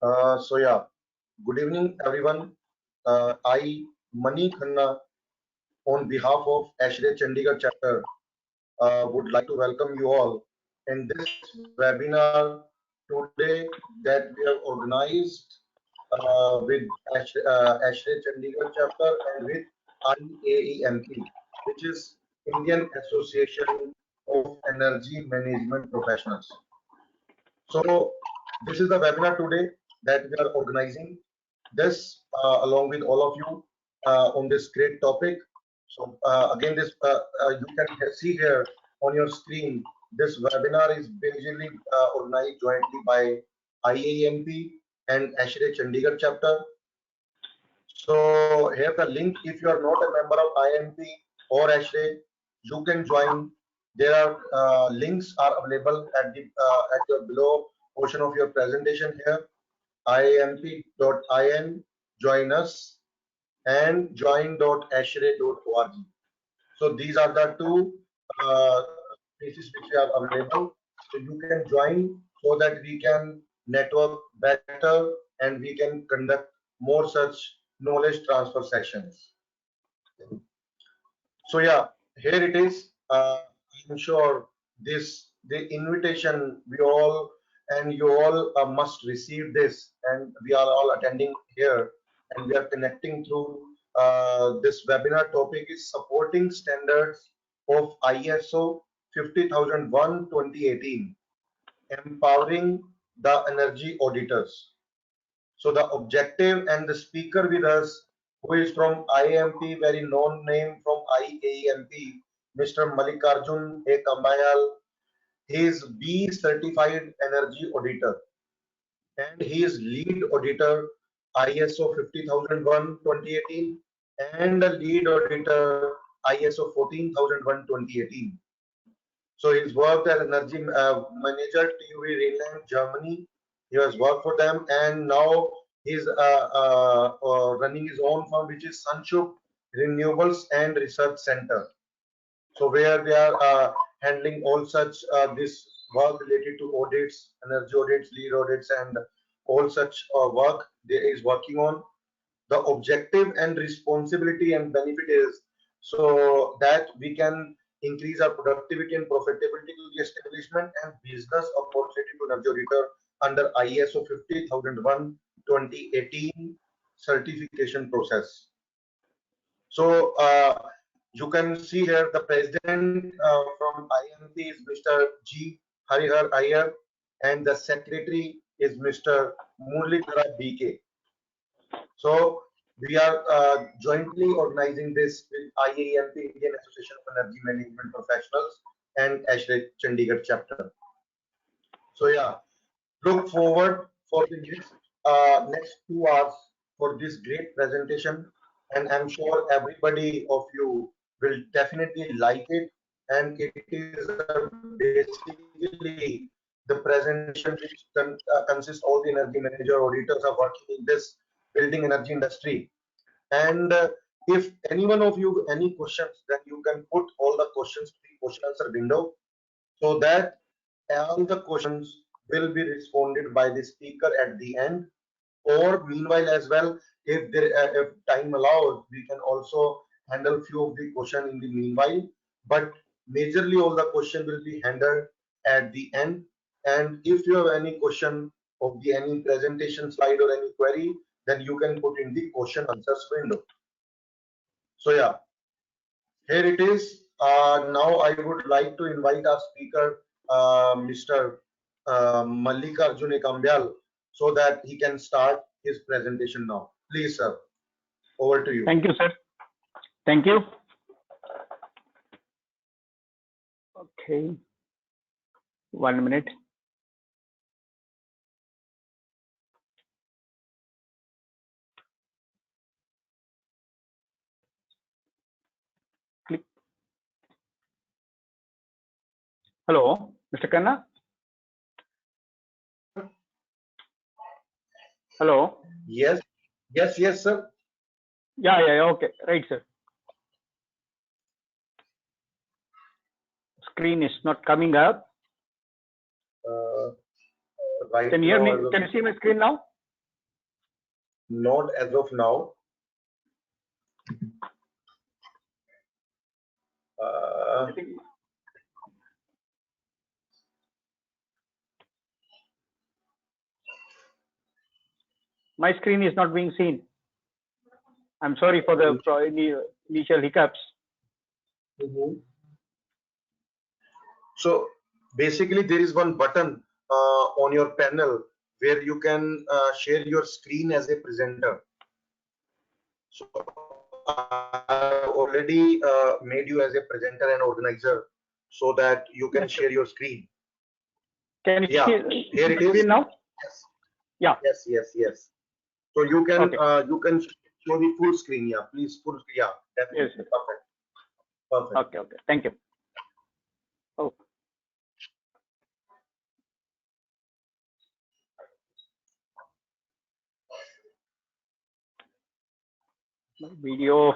So good evening everyone. I Mani Khanna on behalf of ASHRAE Chandigarh chapter would like to welcome you all in this webinar today that we have organized with ASHRAE Chandigarh chapter and with IAEMP, which is Indian Association of Energy Management Professionals. So this is the webinar today that we are organizing this along with all of you on this great topic. So again, this you can see here on your screen. This webinar is basically organized jointly by IAMP and ASHRAE Chandigarh chapter. So here the link. If you are not a member of IAMP or ASHRAE, you can join. There are links are available at the at your below portion of your presentation here. IAMP.in, join us, and join.ashray.org. So these are the two places which are available. So you can join so that we can network better and we can conduct more such knowledge transfer sessions. So here it is. I'm sure the invitation we all and you all must receive this, and we are all attending here, and we are connecting through this webinar. Topic is supporting standards of ISO 50001:2018, empowering the energy auditors. So the objective and the speaker with us, who is from IAMP, very known name from IAMP, Mr. Mallikarjun A. Kambayal. He is B certified energy auditor and he is lead auditor ISO 50001:2018 and the lead auditor ISO 14001:2018. So he's worked as energy manager TUV Rheinland, Germany. He has worked for them, and now he's running his own firm, which is Sanshuk Renewables and Research Center. So where they are handling all such this work related to audits, energy audits, lead audits, and all such work they is working on. The objective and responsibility and benefit is so that we can increase our productivity and profitability to the establishment and business opportunity to energy auditor under ISO 50001:2018 certification process. So you can see here the president from IMP is Mr. G. Harihar Iyer, and the secretary is Mr. Muralidhara BK. So we are jointly organizing this with IAMP, Indian Association of Energy Management Professionals, and ASHRAE Chandigarh chapter. So look forward for the next 2 hours for this great presentation, and I'm sure everybody of you will definitely like it. And it is basically the presentation which consists all the energy manager auditors are working in this building energy industry. And if any one of you any questions, then you can put all the questions to the question answer window, so that all the questions will be responded by the speaker at the end. Or meanwhile as well, if there if time allows, we can also handle few of the question in the meanwhile, but majorly all the question will be handled at the end. And if you have any question of the any presentation slide or any query, then you can put in the question answers window. So here it is. Now I would like to invite our speaker, Mr. Mallikarjun Kambyal, so that he can start his presentation now. Please, sir. Over to you. Thank you, sir. Thank you. Okay. 1 minute. Click. Hello, Mr. Khanna. Hello. Yes, sir. Yeah. Okay. Right, sir. Screen is not coming up. Right. Can you hear me? Can you see my screen now? Not as of now. I think my screen is not being seen. I'm sorry for the initial hiccups. So basically, there is one button on your panel where you can share your screen as a presenter. So I already made you as a presenter and organizer so that you can share your screen. Can you Yeah, see here it the screen is. now? Yes. Yeah. Yes. So you can Okay. show the full screen. Yeah, please full. Yeah, definitely. Yes. Perfect. Okay. Thank you. Oh. My video.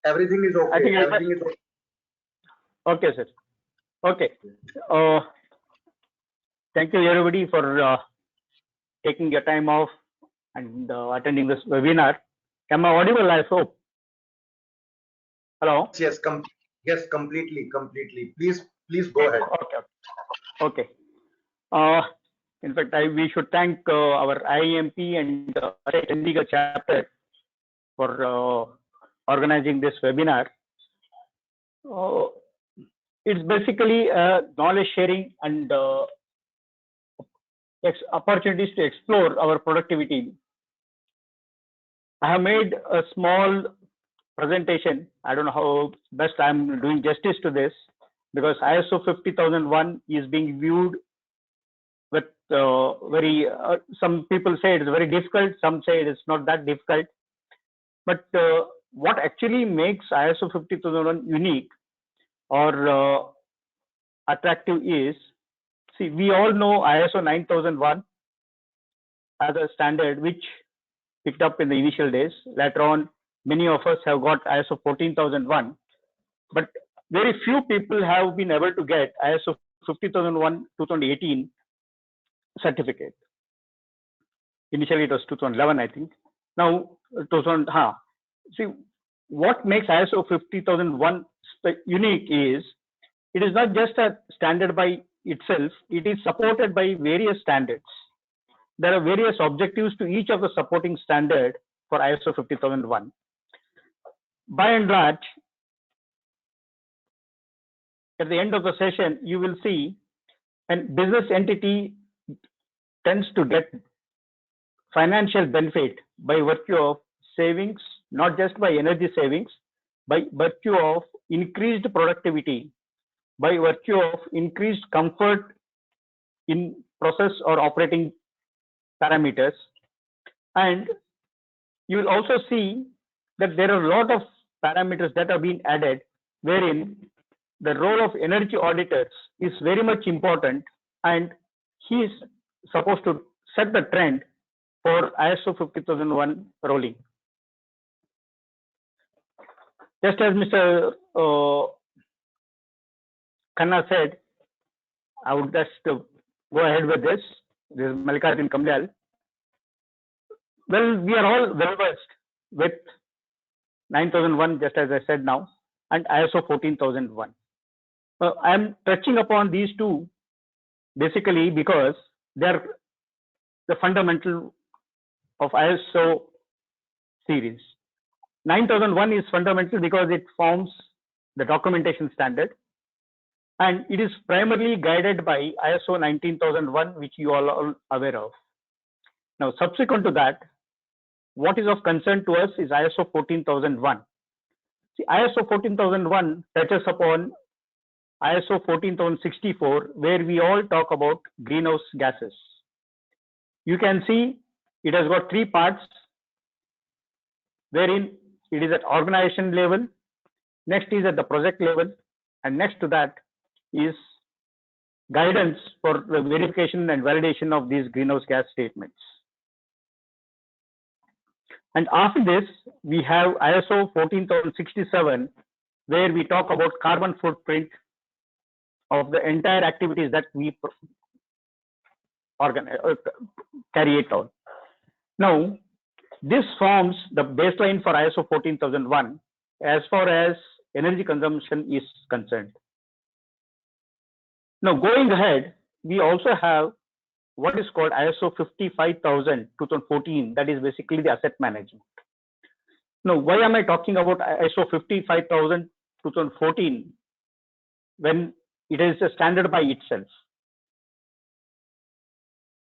Everything is okay. I think Everything is okay. Okay, sir. Okay. Thank you everybody for taking your time off and attending this webinar. Am I audible? I hope. Hello. Yes, completely. Please go ahead. Okay. In fact, we should thank our IIMP and Chandigarh chapter for organizing this webinar. It's basically knowledge sharing and opportunities to explore our productivity. I have made a small presentation. I don't know how best I'm doing justice to this, because ISO 50001 is being viewed with some people say it is very difficult, some say it is not that difficult. But what actually makes ISO 50001 unique or attractive is, see, we all know ISO 9001 as a standard which picked up in the initial days. Later on, many of us have got ISO 14001, but very few people have been able to get ISO 50001 2018 certificate. Initially, it was 2011, I think. Now, 2000. See, what makes ISO 50001 unique is it is not just a standard by itself, it is supported by various standards. There are various objectives to each of the supporting standard for ISO 50001. By and large, at the end of the session, you will see a business entity tends to get financial benefit by virtue of savings, not just by energy savings, by virtue of increased productivity, by virtue of increased comfort in process or operating parameters. And you will also see that there are a lot of parameters that are being added, wherein the role of energy auditors is very much important, and he is supposed to set the trend for ISO 50001 rolling. Just as Mr. Khanna said, I would just go ahead with this. This is Mallikarjun Kamdal. Well, we are all well versed with 9001, just as I said now, and ISO 14001. I am touching upon these two basically because they are the fundamental of ISO series. 9001 is fundamental because it forms the documentation standard, and it is primarily guided by ISO 19001, which you all are aware of. Now, subsequent to that, what is of concern to us is ISO 14001. See, ISO 14001 touches upon ISO 14064, where we all talk about greenhouse gases. You can see it has got three parts, wherein it is at organization level, next is at the project level, and next to that is guidance for the verification and validation of these greenhouse gas statements. And after this, we have ISO 14067, where we talk about carbon footprint of the entire activities that we carry it out. Now, this forms the baseline for ISO 14001 as far as energy consumption is concerned. Now, going ahead, we also have what is called ISO 55000 2014, that is basically the asset management. Now, why am I talking about ISO 55000 2014 when it is a standard by itself?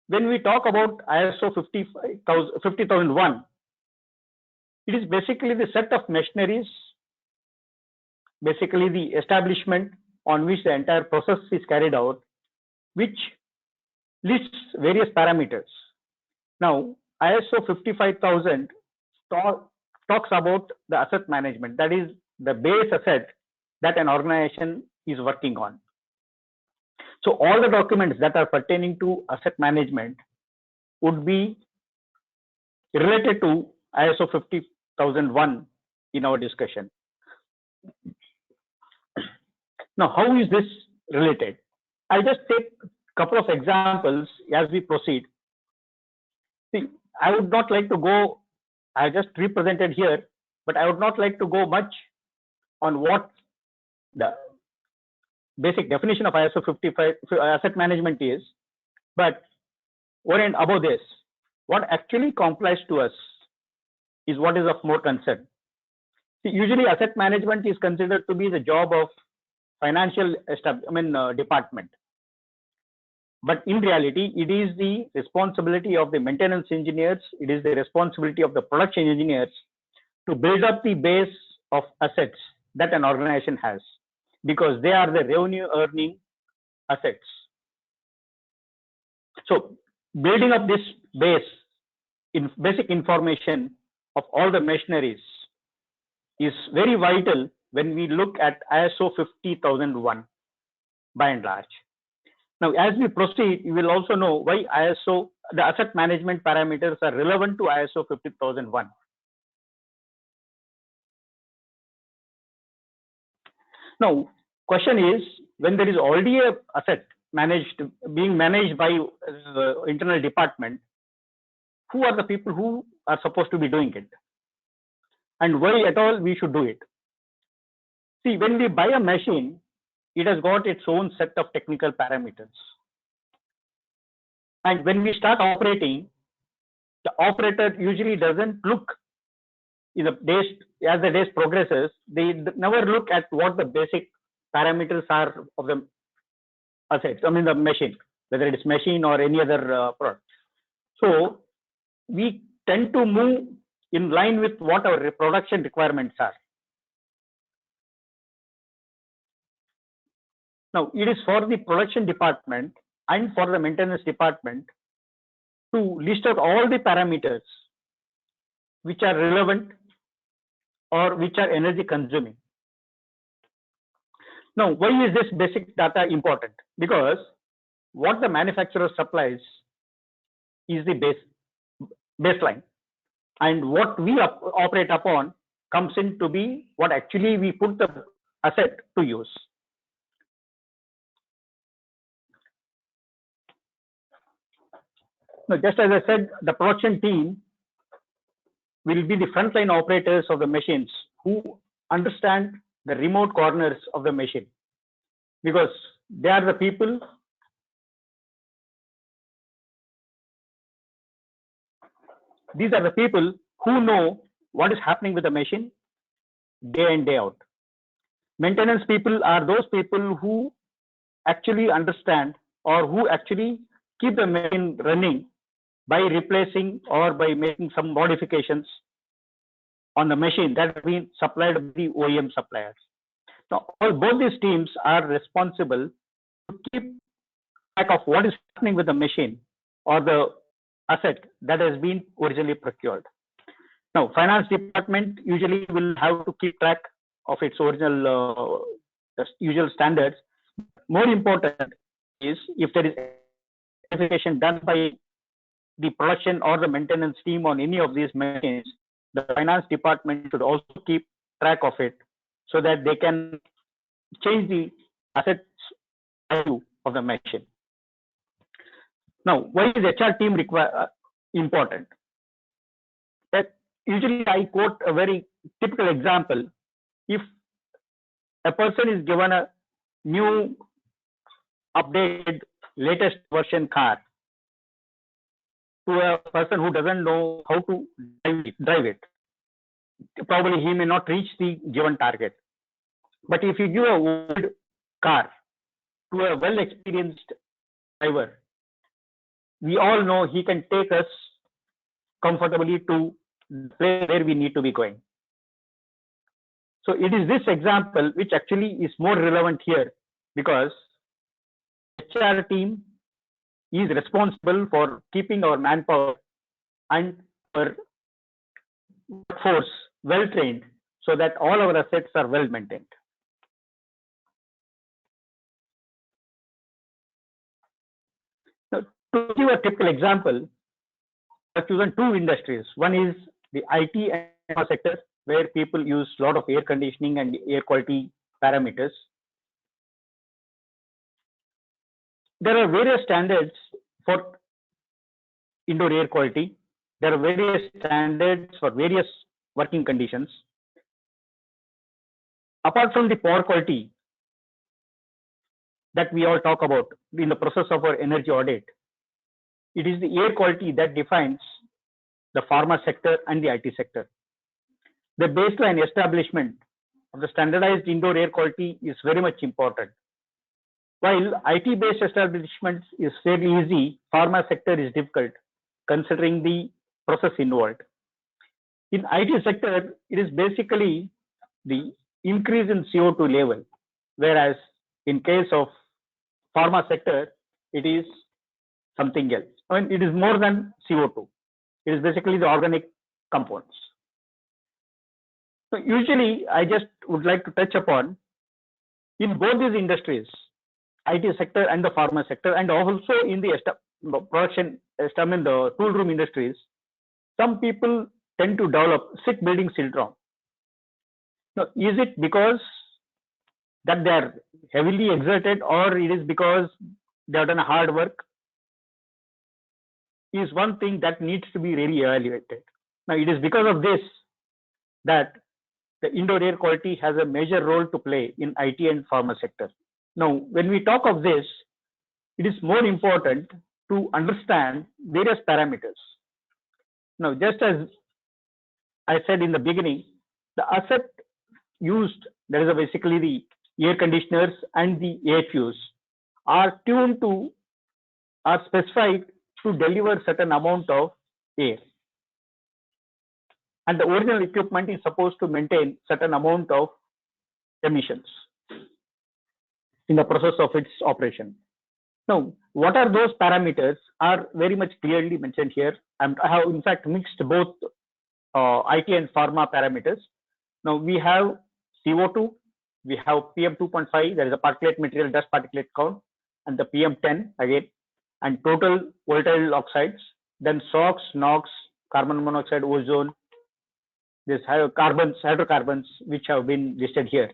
When we talk about ISO 50001, it is basically the set of machineries, basically the establishment on which the entire process is carried out, which lists various parameters. Now, ISO 55000 talks about the asset management, that is the base asset that an organization is working on. So all the documents that are pertaining to asset management would be related to ISO 50001 in our discussion. Now, how is this related? I'll just take a couple of examples as we proceed. See, I would not like to go, I just represented here, but I would not like to go much on what the basic definition of ISO 55 asset management is, but over and above this, what actually complies to us is what is of more concern. See, usually asset management is considered to be the job of financial department. But in reality, it is the responsibility of the maintenance engineers, it is the responsibility of the production engineers to build up the base of assets that an organization has, because they are the revenue earning assets. So building up this base in basic information of all the machineries is very vital when we look at ISO 50001 by and large. Now, as we proceed, you will also know why the asset management parameters are relevant to ISO 50001. Now, question is, when there is already a asset being managed by internal department, who are the people who are supposed to be doing it? And why at all we should do it? See, when we buy a machine, it has got its own set of technical parameters. And when we start operating, the operator usually doesn't look in the days, as the days progresses, they never look at what the basic parameters are of the assets, the machine, whether it is machine or any other product. So we tend to move in line with what our production requirements are. Now, it is for the production department and for the maintenance department to list out all the parameters which are relevant or which are energy consuming. Now, why is this basic data important? Because what the manufacturer supplies is the baseline, and what we operate upon comes in to be what actually we put the asset to use. Now, just as I said, the production team will be the frontline operators of the machines who understand the remote corners of the machine, because they are the people who know what is happening with the machine day in, day out. Maintenance people are those people who actually understand or who actually keep the machine running by replacing or by making some modifications on the machine that have been supplied by the OEM suppliers. Now, both these teams are responsible to keep track of what is happening with the machine or the asset that has been originally procured. Now, finance department usually will have to keep track of its original usual standards. More important is if there is verification done by the production or the maintenance team on any of these machines, the finance department should also keep track of it so that they can change the asset value of the machine. Now, why is HR team important? usually I quote a very typical example. If a person is given a new updated latest version car to a person who doesn't know how to drive it, probably he may not reach the given target. But if you give a old car to a well experienced driver, we all know he can take us comfortably to the place where we need to be going. So it is this example which actually is more relevant here, because HR team is responsible for keeping our manpower and our workforce well trained so that all our assets are well maintained. Now, to give a typical example, I've chosen two industries. One is the IT and sector, where people use a lot of air conditioning and air quality parameters. There are various standards for indoor air quality. There are various standards for various working conditions. Apart from the power quality that we all talk about in the process of our energy audit, it is the air quality that defines the pharma sector and the IT sector. The baseline establishment of the standardized indoor air quality is very much important. While IT-based establishments is fairly easy, pharma sector is difficult considering the process involved. In IT sector, it is basically the increase in CO2 level, whereas in case of pharma sector, it is something else. I mean, it is more than CO2. It is basically the organic compounds. So usually, I just would like to touch upon in both these industries, IT sector and the pharma sector, and also in the production, I mean the tool room industries, some people tend to develop sick building syndrome. Now, is it because that they are heavily exerted, or it is because they have done hard work? Is one thing that needs to be really evaluated. Now, it is because of this that the indoor air quality has a major role to play in IT and pharma sector. Now, when we talk of this, it is more important to understand various parameters. Now, just as I said in the beginning, the asset used, that is basically the air conditioners and the AHUs, are tuned to, are specified to deliver certain amount of air. And the original equipment is supposed to maintain certain amount of emissions in the process of its operation. Now, what are those parameters are very much clearly mentioned here. I have in fact mixed both IT and pharma parameters. Now we have CO2, we have PM2.5, that is a particulate material dust particulate count, and the PM10 again, and total volatile oxides, then SOx, NOx, carbon monoxide, ozone, this carbons, hydrocarbons, which have been listed here.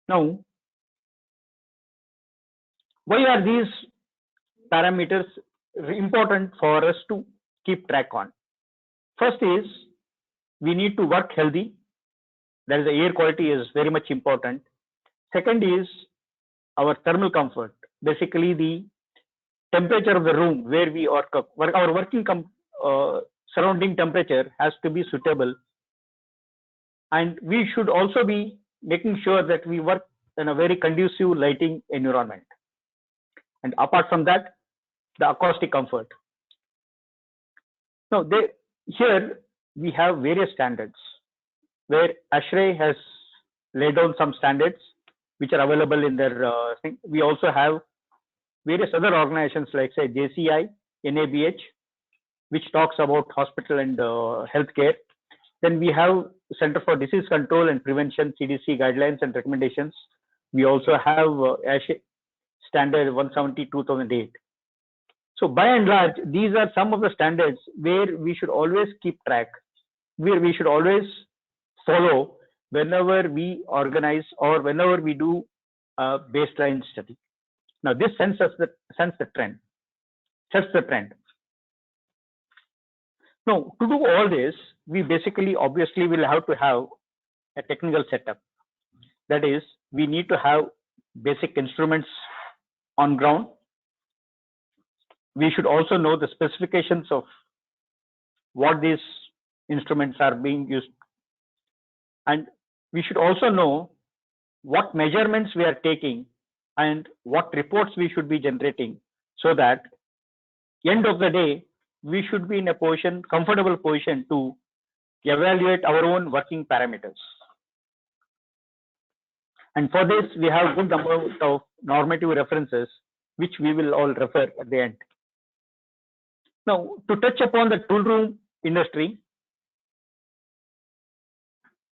Now, why are these parameters important for us to keep track on? First is, we need to work healthy. That is, the air quality is very much important. Second is our thermal comfort, basically the temperature of the room where we are, our working surrounding temperature has to be suitable. And we should also be making sure that we work in a very conducive lighting environment. And apart from that, the acoustic comfort. Now, here we have various standards where ASHRAE has laid down some standards which are available in their thing. We also have various other organizations like say JCI, NABH, which talks about hospital and healthcare. Then we have Center for Disease Control and Prevention, CDC guidelines and recommendations. We also have ASHRAE standard 170/2008. So by and large, these are some of the standards where we should always keep track, where we should always follow whenever we organize or whenever we do a baseline study. Now this sets the trend. Now, to do all this, we basically obviously will have to have a technical setup. That is, we need to have basic instruments on ground. We should also know the specifications of what these instruments are being used. And we should also know what measurements we are taking and what reports we should be generating, so that end of the day, we should be in a position, comfortable position to evaluate our own working parameters. And for this, we have good amount of normative references, which we will all refer at the end. Now, to touch upon the tool room industry,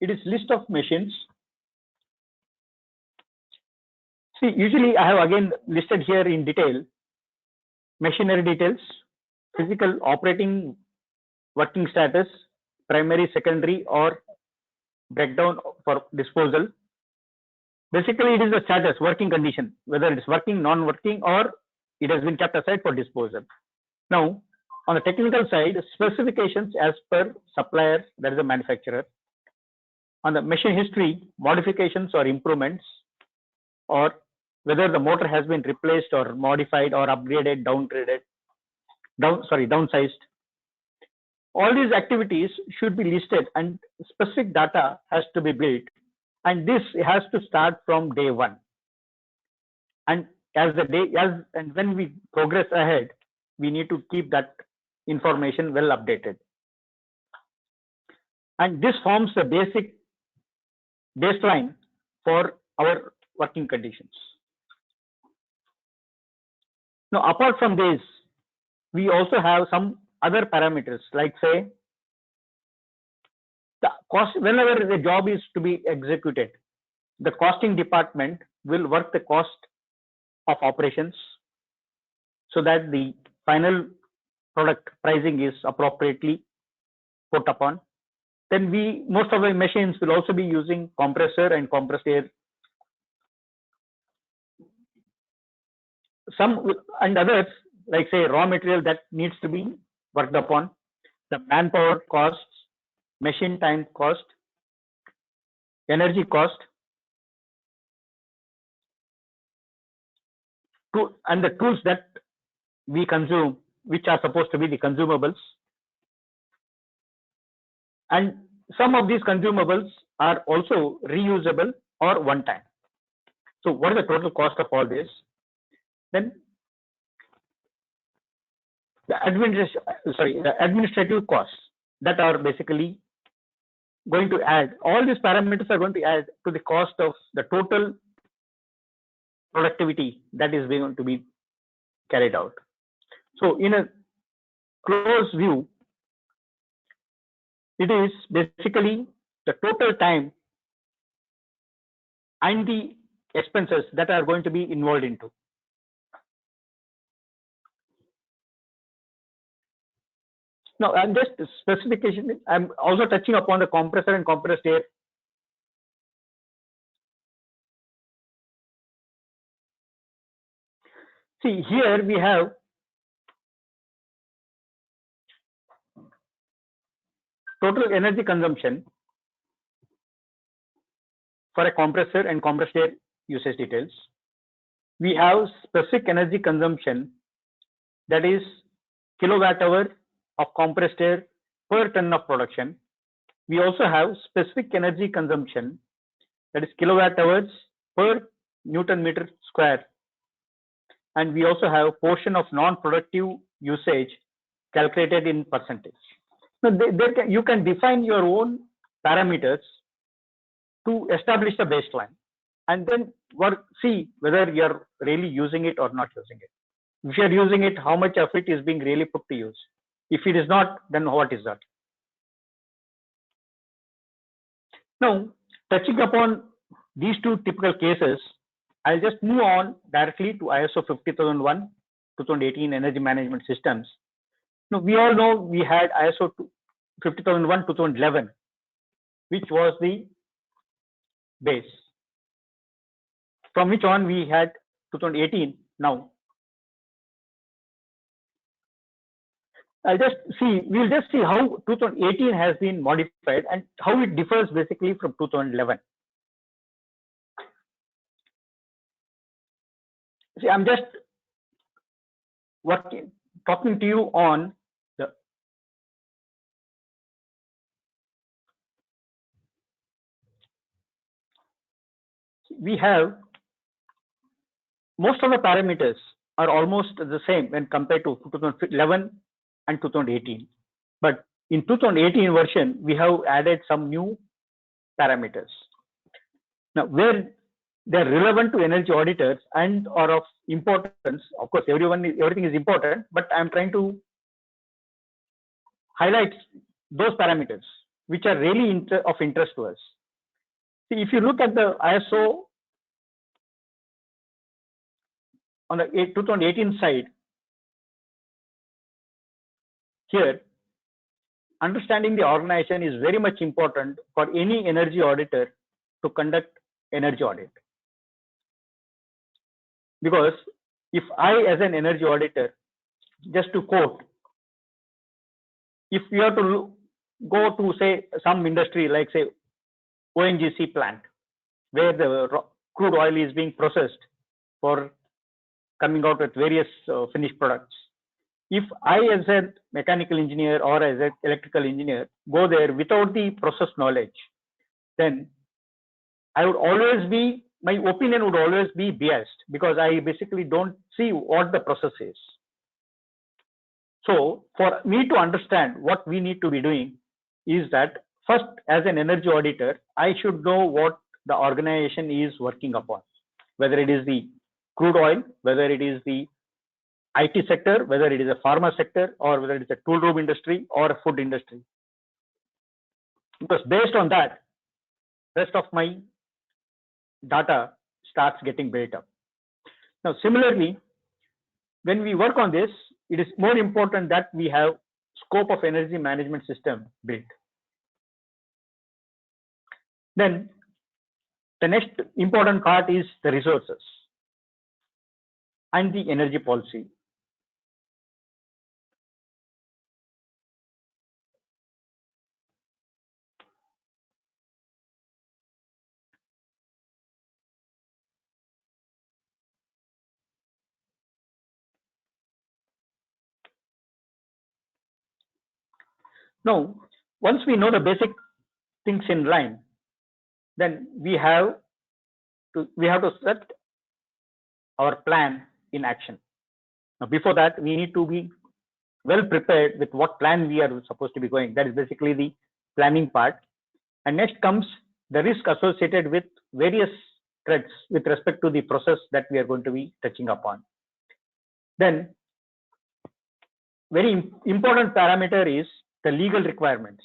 it is list of machines. See, usually I have again listed here in detail machinery details, physical operating working status, primary, secondary, or breakdown for disposal. Basically, it is the status, working condition, whether it's working, non-working, or it has been kept aside for disposal. Now, on the technical side, specifications as per supplier, that is the manufacturer. On the machine history, modifications or improvements, or whether the motor has been replaced or modified or upgraded, downsized. All these activities should be listed and specific data has to be built. And this has to start from day one. And when we progress ahead, we need to keep that information well updated. And this forms the basic baseline for our working conditions. Now, apart from this, we also have some other parameters, like say, the cost. Whenever the job is to be executed, the costing department will work the cost of operations so that the final product pricing is appropriately put upon. Then most of the machines will also be using compressor and compressed air. Some and others, like say raw material that needs to be worked upon, the manpower costs, machine time cost, energy cost, and the tools that we consume, which are supposed to be the consumables. And some of these consumables are also reusable or one time. So what is the total cost of all this? Then the administrative costs that are basically going to add, all these parameters are going to add to the cost of the total productivity that is going to be carried out. So in a close view, it is basically the total time and the expenses that are going to be involved into. Now, I'm just specification. I'm also touching upon the compressor and compressed air. See, here we have total energy consumption for a compressor and compressed air usage details. We have specific energy consumption, that is kilowatt hour of compressed air per ton of production. We also have specific energy consumption, that is kilowatt hours per Newton meter square. And we also have portion of non-productive usage calculated in percentage. Now, you can define your own parameters to establish the baseline, and then see whether you're really using it or not using it. If you're using it, how much of it is being really put to use? If it is not, then what is that? Now, touching upon these two typical cases, I'll just move on directly to ISO 50001 2018 energy management systems. Now, we all know we had ISO 50001 2011, which was the base, from which on we had 2018 now. I'll just see, we'll just see how 2018 has been modified and how it differs basically from 2011. See, I'm just talking to you on the we have most of the parameters are almost the same when compared to 2011 and 2018. But in 2018 version, we have added some new parameters. Now, where they're relevant to energy auditors and are of importance, of course, everything is important, but I'm trying to highlight those parameters which are really of interest to us. See, if you look at the ISO on the 2018 side, here, understanding the organization is very much important for any energy auditor to conduct energy audit. Because if I, as an energy auditor, just to quote, if we have to go to say some industry like say ONGC plant, where the crude oil is being processed for coming out with various finished products. If I, as a mechanical engineer or as an electrical engineer, go there without the process knowledge, then I would always be, my opinion would always be biased because I basically don't see what the process is. So for me to understand what we need to be doing is that first, as an energy auditor, I should know what the organization is working upon, whether it is the crude oil, whether it is the IT sector, whether it is a pharma sector, or whether it is a tool room industry or a food industry. Because based on that, rest of my data starts getting built up. Now, similarly, when we work on this, it is more important that we have scope of energy management system built. Then the next important part is the resources and the energy policy. Now, once we know the basic things in line, then we have to set our plan in action. Now, before that, we need to be well prepared with what plan we are supposed to be going. That is basically the planning part. And next comes the risk associated with various threats with respect to the process that we are going to be touching upon. Then, very important parameter is the legal requirements.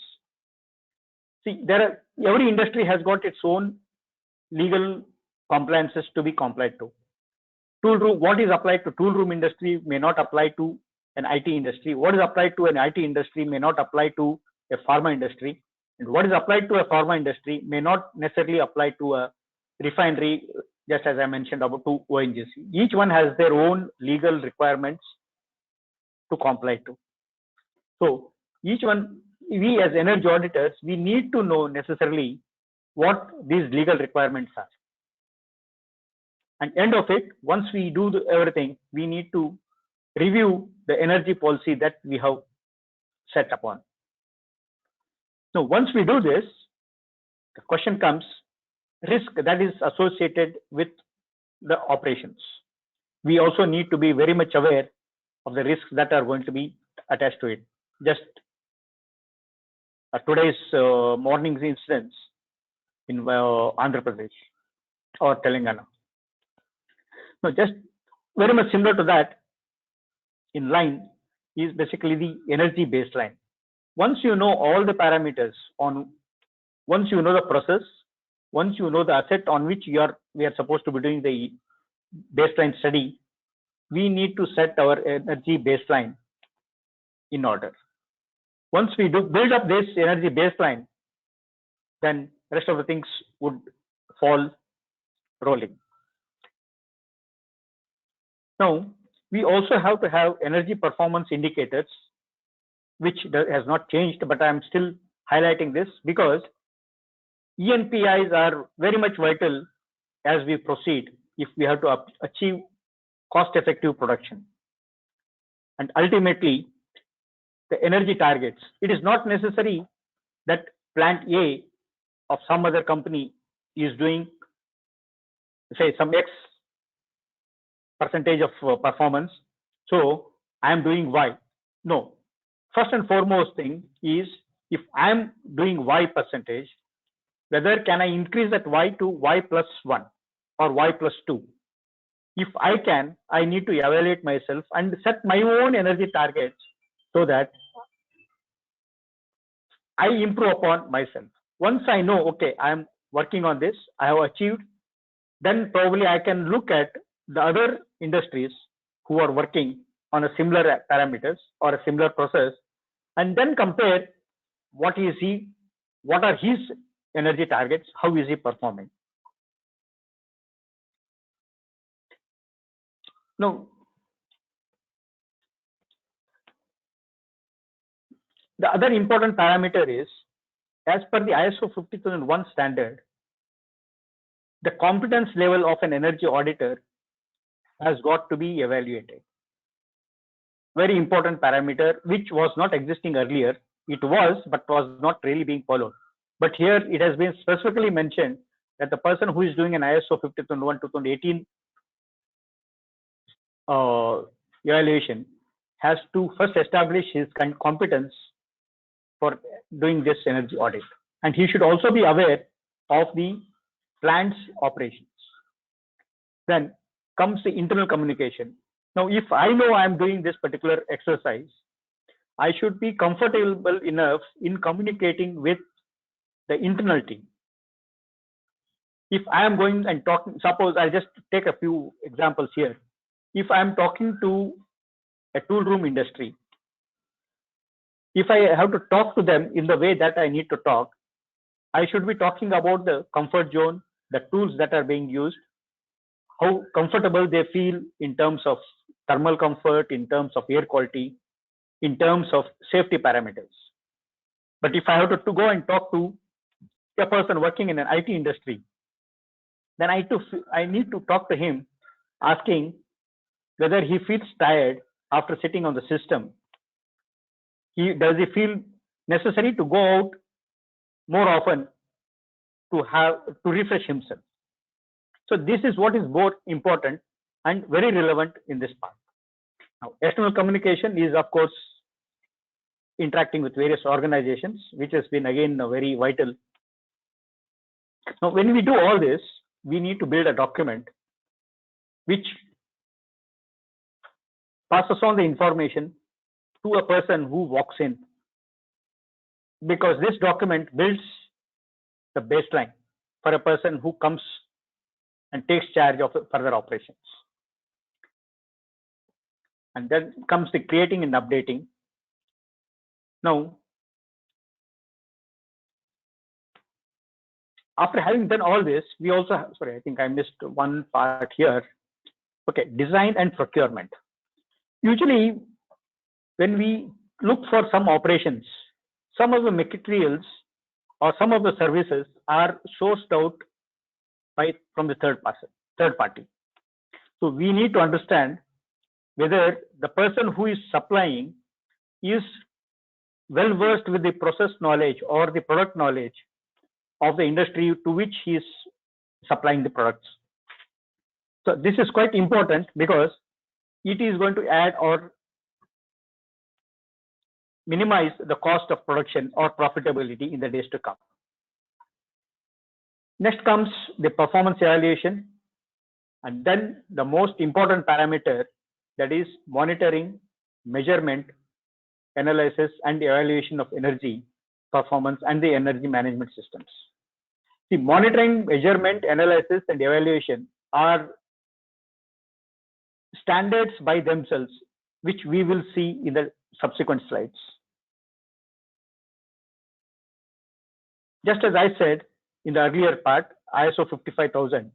See, every industry has got its own legal compliances to be complied to. Tool room, what is applied to tool room industry may not apply to an IT industry. What is applied to an IT industry may not apply to a pharma industry. And what is applied to a pharma industry may not necessarily apply to a refinery, just as I mentioned about to ONGC. Each one has their own legal requirements to comply to. So each one, we as energy auditors, we need to know necessarily what these legal requirements are. And end of it, once we do everything, we need to review the energy policy that we have set upon. Now, once we do this, the question comes, risk that is associated with the operations. We also need to be very much aware of the risks that are going to be attached to it. Just today's morning's incidents in Andhra Pradesh or Telangana. Now, just very much similar to that, in line is basically the energy baseline. Once you know all the parameters once you know the process, once you know the asset on which we are supposed to be doing the baseline study, we need to set our energy baseline in order. Once we build up this energy baseline, then rest of the things would fall rolling. Now, we also have to have energy performance indicators which has not changed, but I'm still highlighting this because ENPIs are very much vital as we proceed if we have to achieve cost-effective production. And ultimately, the energy targets. It is not necessary that plant A of some other company is doing, say, some X percentage of performance. So I am doing Y. No. First and foremost thing is, if I am doing Y percentage, whether can I increase that Y to Y plus 1 or Y plus 2? If I can, I need to evaluate myself and set my own energy targets so that I improve upon myself. Once I know, okay, I am working on this, I have achieved, then probably I can look at the other industries who are working on a similar parameters or a similar process, and then compare what are his energy targets, how is he performing. Now, the other important parameter is, as per the ISO 50001 standard, the competence level of an energy auditor has got to be evaluated. Very important parameter, which was not existing earlier. It was, but was not really being followed. But here it has been specifically mentioned that the person who is doing an ISO 50001-2018 evaluation has to first establish his competence for doing this energy audit. And he should also be aware of the plant's operations. Then comes the internal communication. Now, if I know I'm doing this particular exercise, I should be comfortable enough in communicating with the internal team. If I am going and talking, suppose I just take a few examples here. If I'm talking to a tool room industry, if I have to talk to them in the way that I need to talk, I should be talking about the comfort zone, the tools that are being used, how comfortable they feel in terms of thermal comfort, in terms of air quality, in terms of safety parameters. But if I have to go and talk to a person working in an IT industry, then I need to talk to him, asking whether he feels tired after sitting on the system. Does he feel necessary to go out more often to refresh himself? So this is what is more important and very relevant in this part. Now, external communication is, of course, interacting with various organizations, which has been again very vital. Now, when we do all this, we need to build a document which passes on the information to a person who walks in, because this document builds the baseline for a person who comes and takes charge of further operations. And then comes the creating and updating. Now, after having done all this, we also have, sorry, I think I missed one part here. Okay, design and procurement. Usually, when we look for some operations, some of the materials or some of the services are sourced out from the third party. So we need to understand whether the person who is supplying is well versed with the process knowledge or the product knowledge of the industry to which he is supplying the products. So this is quite important because it is going to add or minimize the cost of production or profitability in the days to come. Next comes the performance evaluation, and then the most important parameter, that is monitoring, measurement, analysis, and evaluation of energy performance and the energy management systems. The monitoring, measurement, analysis, and evaluation are standards by themselves, which we will see in the subsequent slides. Just as I said in the earlier part, ISO 55000,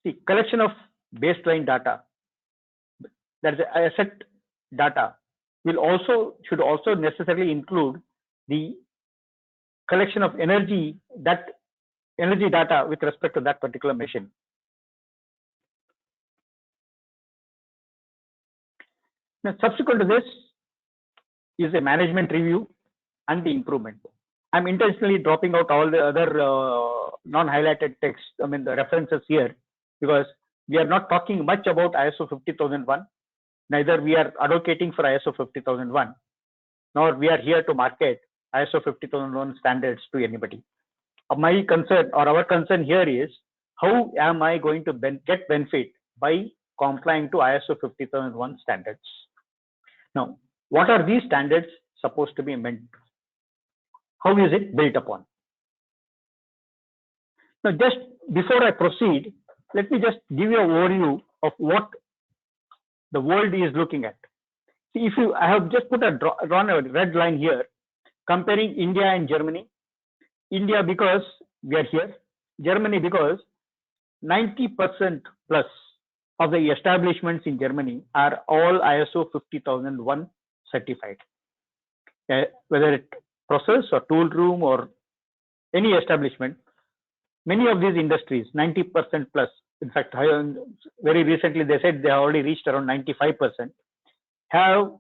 the collection of baseline data, that is asset data, should also necessarily include the collection of energy data with respect to that particular machine. Now, subsequent to this is a management review and the improvement. I'm intentionally dropping out all the other non-highlighted text, the references here, because we are not talking much about ISO 50001. Neither we are advocating for ISO 50001, nor we are here to market ISO 50001 standards to anybody. My concern or our concern here is, how am I going to get benefit by complying to ISO 50001 standards? Now, what are these standards supposed to be meant? How is it built upon? Now, just before I proceed, let me just give you an overview of what the world is looking at. See, I have just drawn a red line here, comparing India and Germany. India because we are here, Germany because 90% plus of the establishments in Germany are all ISO 50001 certified. Whether it process or tool room or any establishment, many of these industries, 90% plus, in fact, very recently they said they have already reached around 95%, have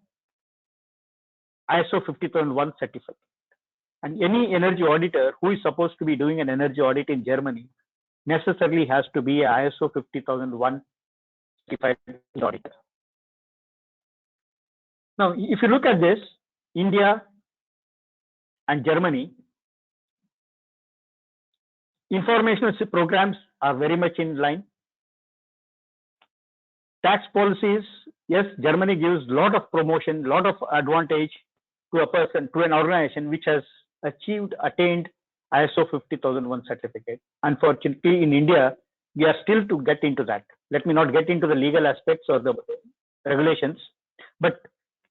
ISO 50001 certified. And any energy auditor who is supposed to be doing an energy audit in Germany necessarily has to be a ISO 50001 certified auditor. Now, if you look at this, India and Germany, information programs are very much in line. Tax policies, yes, Germany gives a lot of promotion, a lot of advantage to a person, to an organization which has attained ISO 50001 certificate. Unfortunately, in India, we are still to get into that. Let me not get into the legal aspects or the regulations, but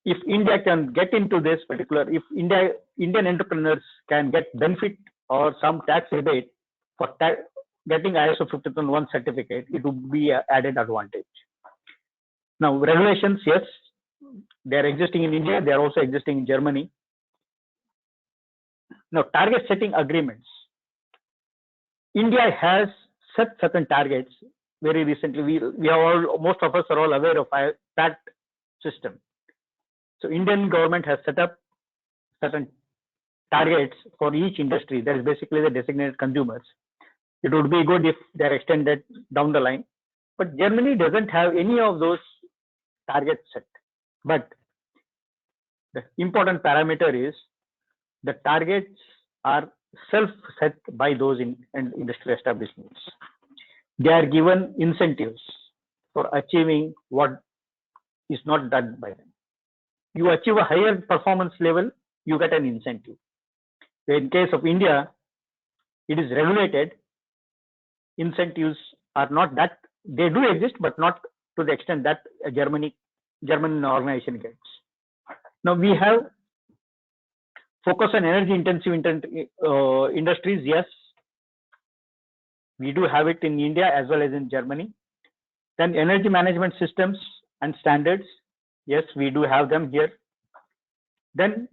if India can get into this particular, if Indian entrepreneurs can get benefit or some tax rebate for getting ISO 50001 certificate, it would be an added advantage. Now, regulations, yes, they are existing in India, they are also existing in Germany. Now, target setting agreements. India has set certain targets very recently. Most of us are all aware of that system. So, Indian government has set up certain targets for each industry. That is basically the designated consumers. It would be good if they are extended down the line. But Germany doesn't have any of those targets set. But the important parameter is the targets are self-set by those industrial establishments. They are given incentives for achieving what is not done by them. You achieve a higher performance level, you get an incentive. In case of India, it is regulated. Incentives are not that, they do exist, but not to the extent that a German organization gets. Now, we have focus on energy intensive industries. Yes, we do have it in India as well as in Germany. Then energy management systems and standards. Yes, we do have them here. Then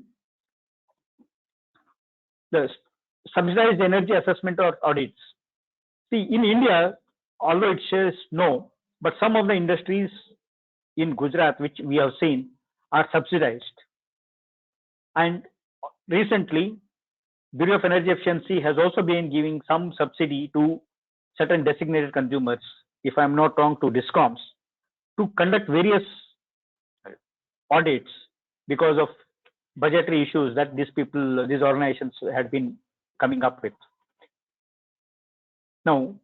the subsidized energy assessment or audits. See, in India, although it says no, but some of the industries in Gujarat, which we have seen, are subsidized. And recently, Bureau of Energy Efficiency has also been giving some subsidy to certain designated consumers, if I'm not wrong, to DISCOMs, to conduct various audits because of budgetary issues that these organizations had been coming up with. Now,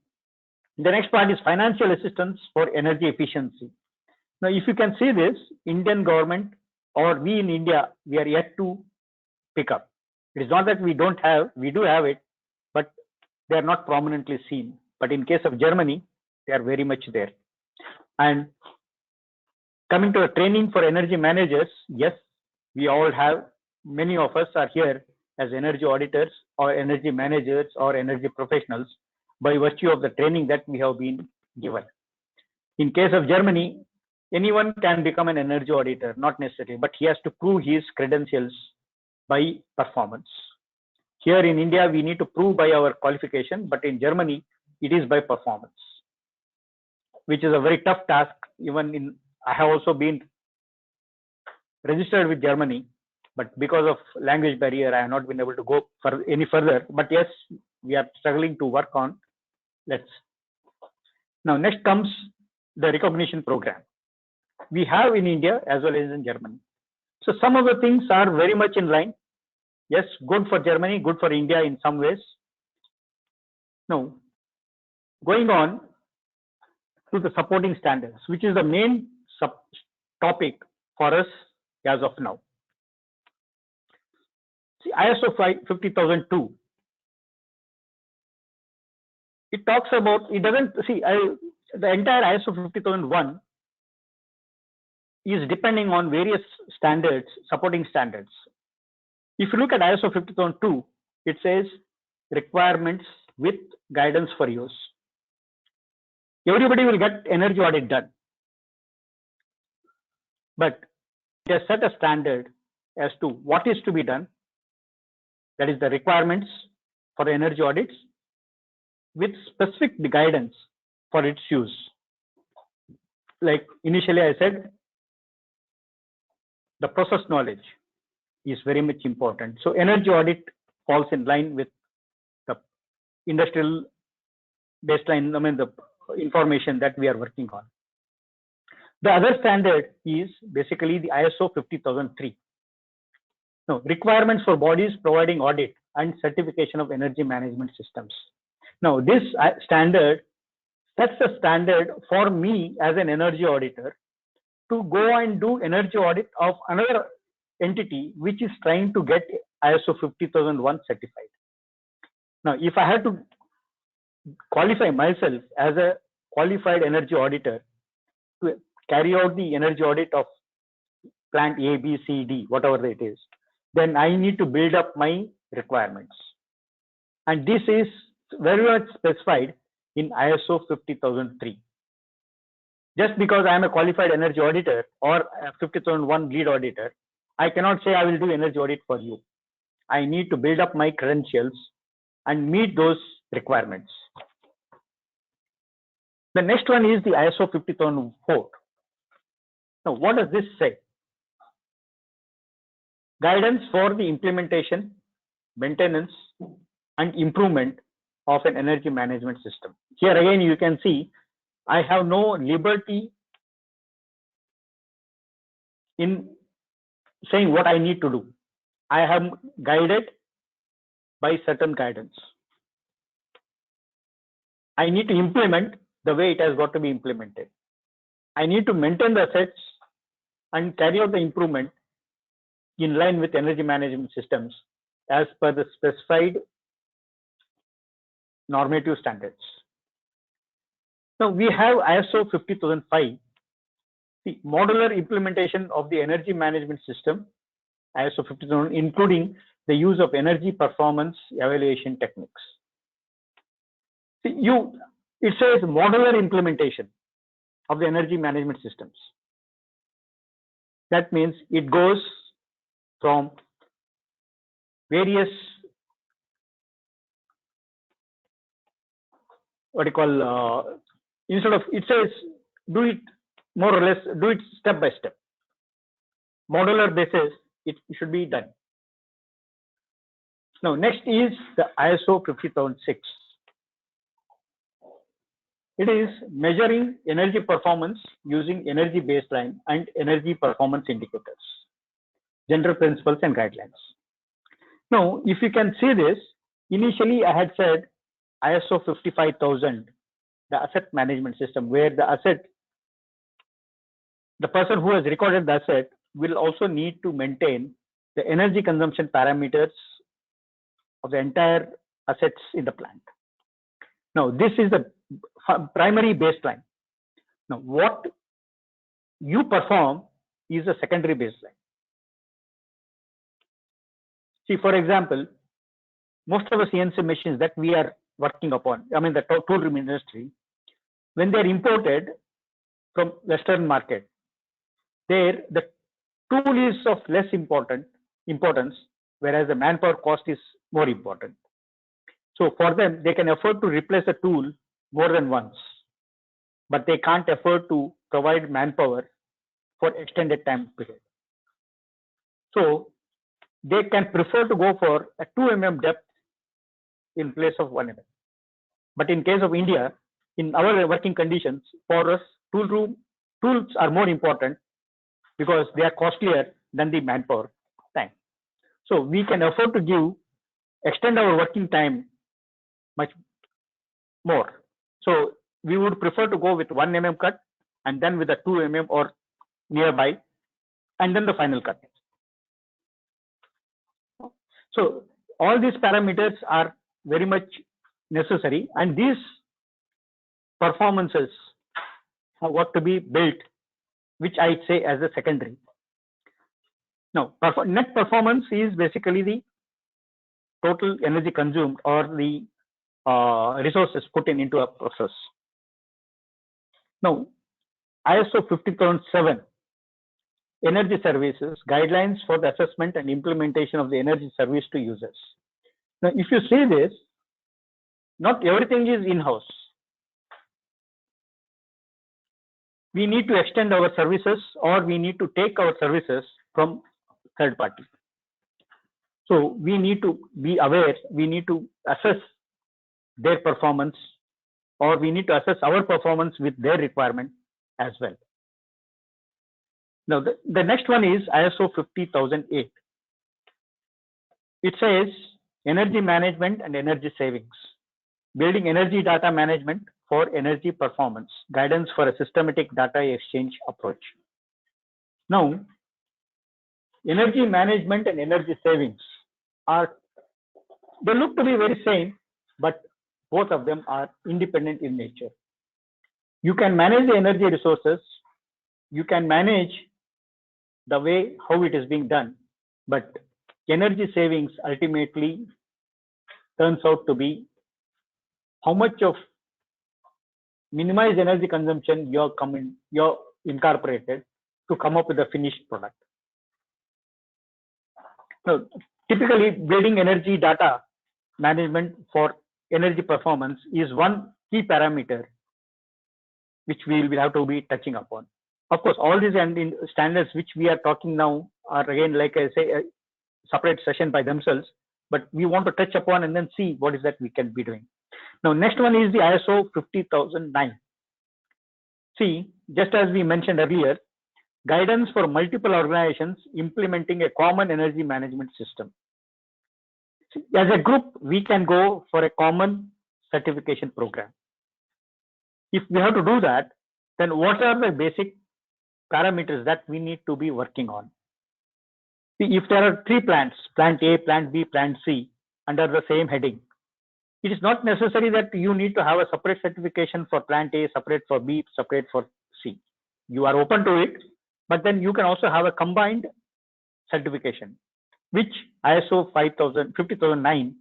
the next part is financial assistance for energy efficiency. Now, if you can see this, Indian government or we in India, we are yet to pick up. It is not that we don't have, we do have it, but they are not prominently seen. But in case of Germany, they are very much there. And coming to a training for energy managers, yes, we all have, many of us are here as energy auditors or energy managers or energy professionals by virtue of the training that we have been given. In case of Germany, anyone can become an energy auditor, not necessarily, but he has to prove his credentials by performance. Here in India, we need to prove by our qualification, but in Germany, it is by performance, which is a very tough task. Even in, I have also been registered with Germany, but because of language barrier, I have not been able to go for any further. But yes, we are struggling to work on. Let's. Now, next comes the recognition program. We have in India as well as in Germany. So some of the things are very much in line. Yes, good for Germany, good for India in some ways. Now, going on to the supporting standards, which is the main topic for us as of now. See, ISO 50002. It talks about, it doesn't, see, the entire ISO 50001 is depending on various standards, supporting standards. If you look at ISO 50002, it says requirements with guidance for use. Everybody will get energy audit done, but it has set a standard as to what is to be done. That is the requirements for the energy audits with specific guidance for its use. Like initially I said, the process knowledge is very much important. So energy audit falls in line with the industrial baseline, I mean the information that we are working on. The other standard is basically the ISO 50003. Now, requirements for bodies providing audit and certification of energy management systems. Now, this standard sets a standard for me as an energy auditor to go and do energy audit of another entity which is trying to get ISO 50001 certified. Now, if I had to qualify myself as a qualified energy auditor to carry out the energy audit of plant A, B, C, D, whatever it is, then I need to build up my requirements. And this is very much specified in ISO 50003. Just because I am a qualified energy auditor or a 50001 lead auditor, I cannot say I will do energy audit for you. I need to build up my credentials and meet those requirements. The next one is the ISO 50004. Now, what does this say? Guidance for the implementation, maintenance, and improvement of an energy management system. Here again, you can see I have no liberty in saying what I need to do. I am guided by certain guidance. I need to implement the way it has got to be implemented. I need to maintain the assets and carry out the improvement in line with energy management systems as per the specified normative standards. Now we have ISO 50005, the modular implementation of the energy management system, ISO 50001, including the use of energy performance evaluation techniques. See, it says modular implementation of the energy management systems. That means it goes from various, instead of, it says do it more or less, do it step by step. Modular basis, it should be done. Now, next is the ISO 50006. It is measuring energy performance using energy baseline and energy performance indicators, general principles and guidelines. Now, if you can see this, initially I had said ISO 55000, the asset management system, where the asset, the person who has recorded the asset will also need to maintain the energy consumption parameters of the entire assets in the plant. Now, this is the primary baseline. Now, what you perform is a secondary baseline. See, for example, most of the CNC machines that we are working upon, I mean the tool room industry, when they are imported from Western market, there the tool is of less importance, whereas the manpower cost is more important. So for them, they can afford to replace the tool more than once, but they can't afford to provide manpower for extended time period. So they can prefer to go for a 2 mm depth in place of 1 mm. But in case of India, in our working conditions, for us, tools are more important because they are costlier than the manpower time. So we can afford to extend our working time much more. So we would prefer to go with 1 mm cut and then with a 2 mm or nearby, and then the final cut. So all these parameters are very much necessary, and these performances have got to be built, which I say as a secondary. Now, net performance is basically the total energy consumed or the resources put into a process. Now, ISO 50007 Energy Services Guidelines for the Assessment and Implementation of the Energy Service to Users. Now, if you see this, not everything is in-house. We need to extend our services, or we need to take our services from third party. So we need to be aware, we need to assess their performance, or we need to assess our performance with their requirement as well. Now, the next one is ISO 50008. It says energy management and energy savings, building energy data management for energy performance, guidance for a systematic data exchange approach. Now, energy management and energy savings they look to be very same, but both of them are independent in nature. You can manage the energy resources, you can manage the way how it is being done, but energy savings ultimately turns out to be how much of minimized energy consumption you're incorporated to come up with a finished product. So typically, building energy data management for energy performance is one key parameter which we will have to be touching upon. Of course, all these standards which we are talking now are, again, like I say, a separate session by themselves, but we want to touch upon and then see what is that we can be doing. Now, next one is the ISO 50009. See, just as we mentioned earlier, guidance for multiple organizations implementing a common energy management system. See, as a group, we can go for a common certification program. If we have to do that, then what are the basic parameters that we need to be working on? See, if there are 3 plants, plant A, plant B, plant C, under the same heading, it is not necessary that you need to have a separate certification for plant A, separate for B, separate for C. You are open to it, but then you can also have a combined certification, which ISO 50009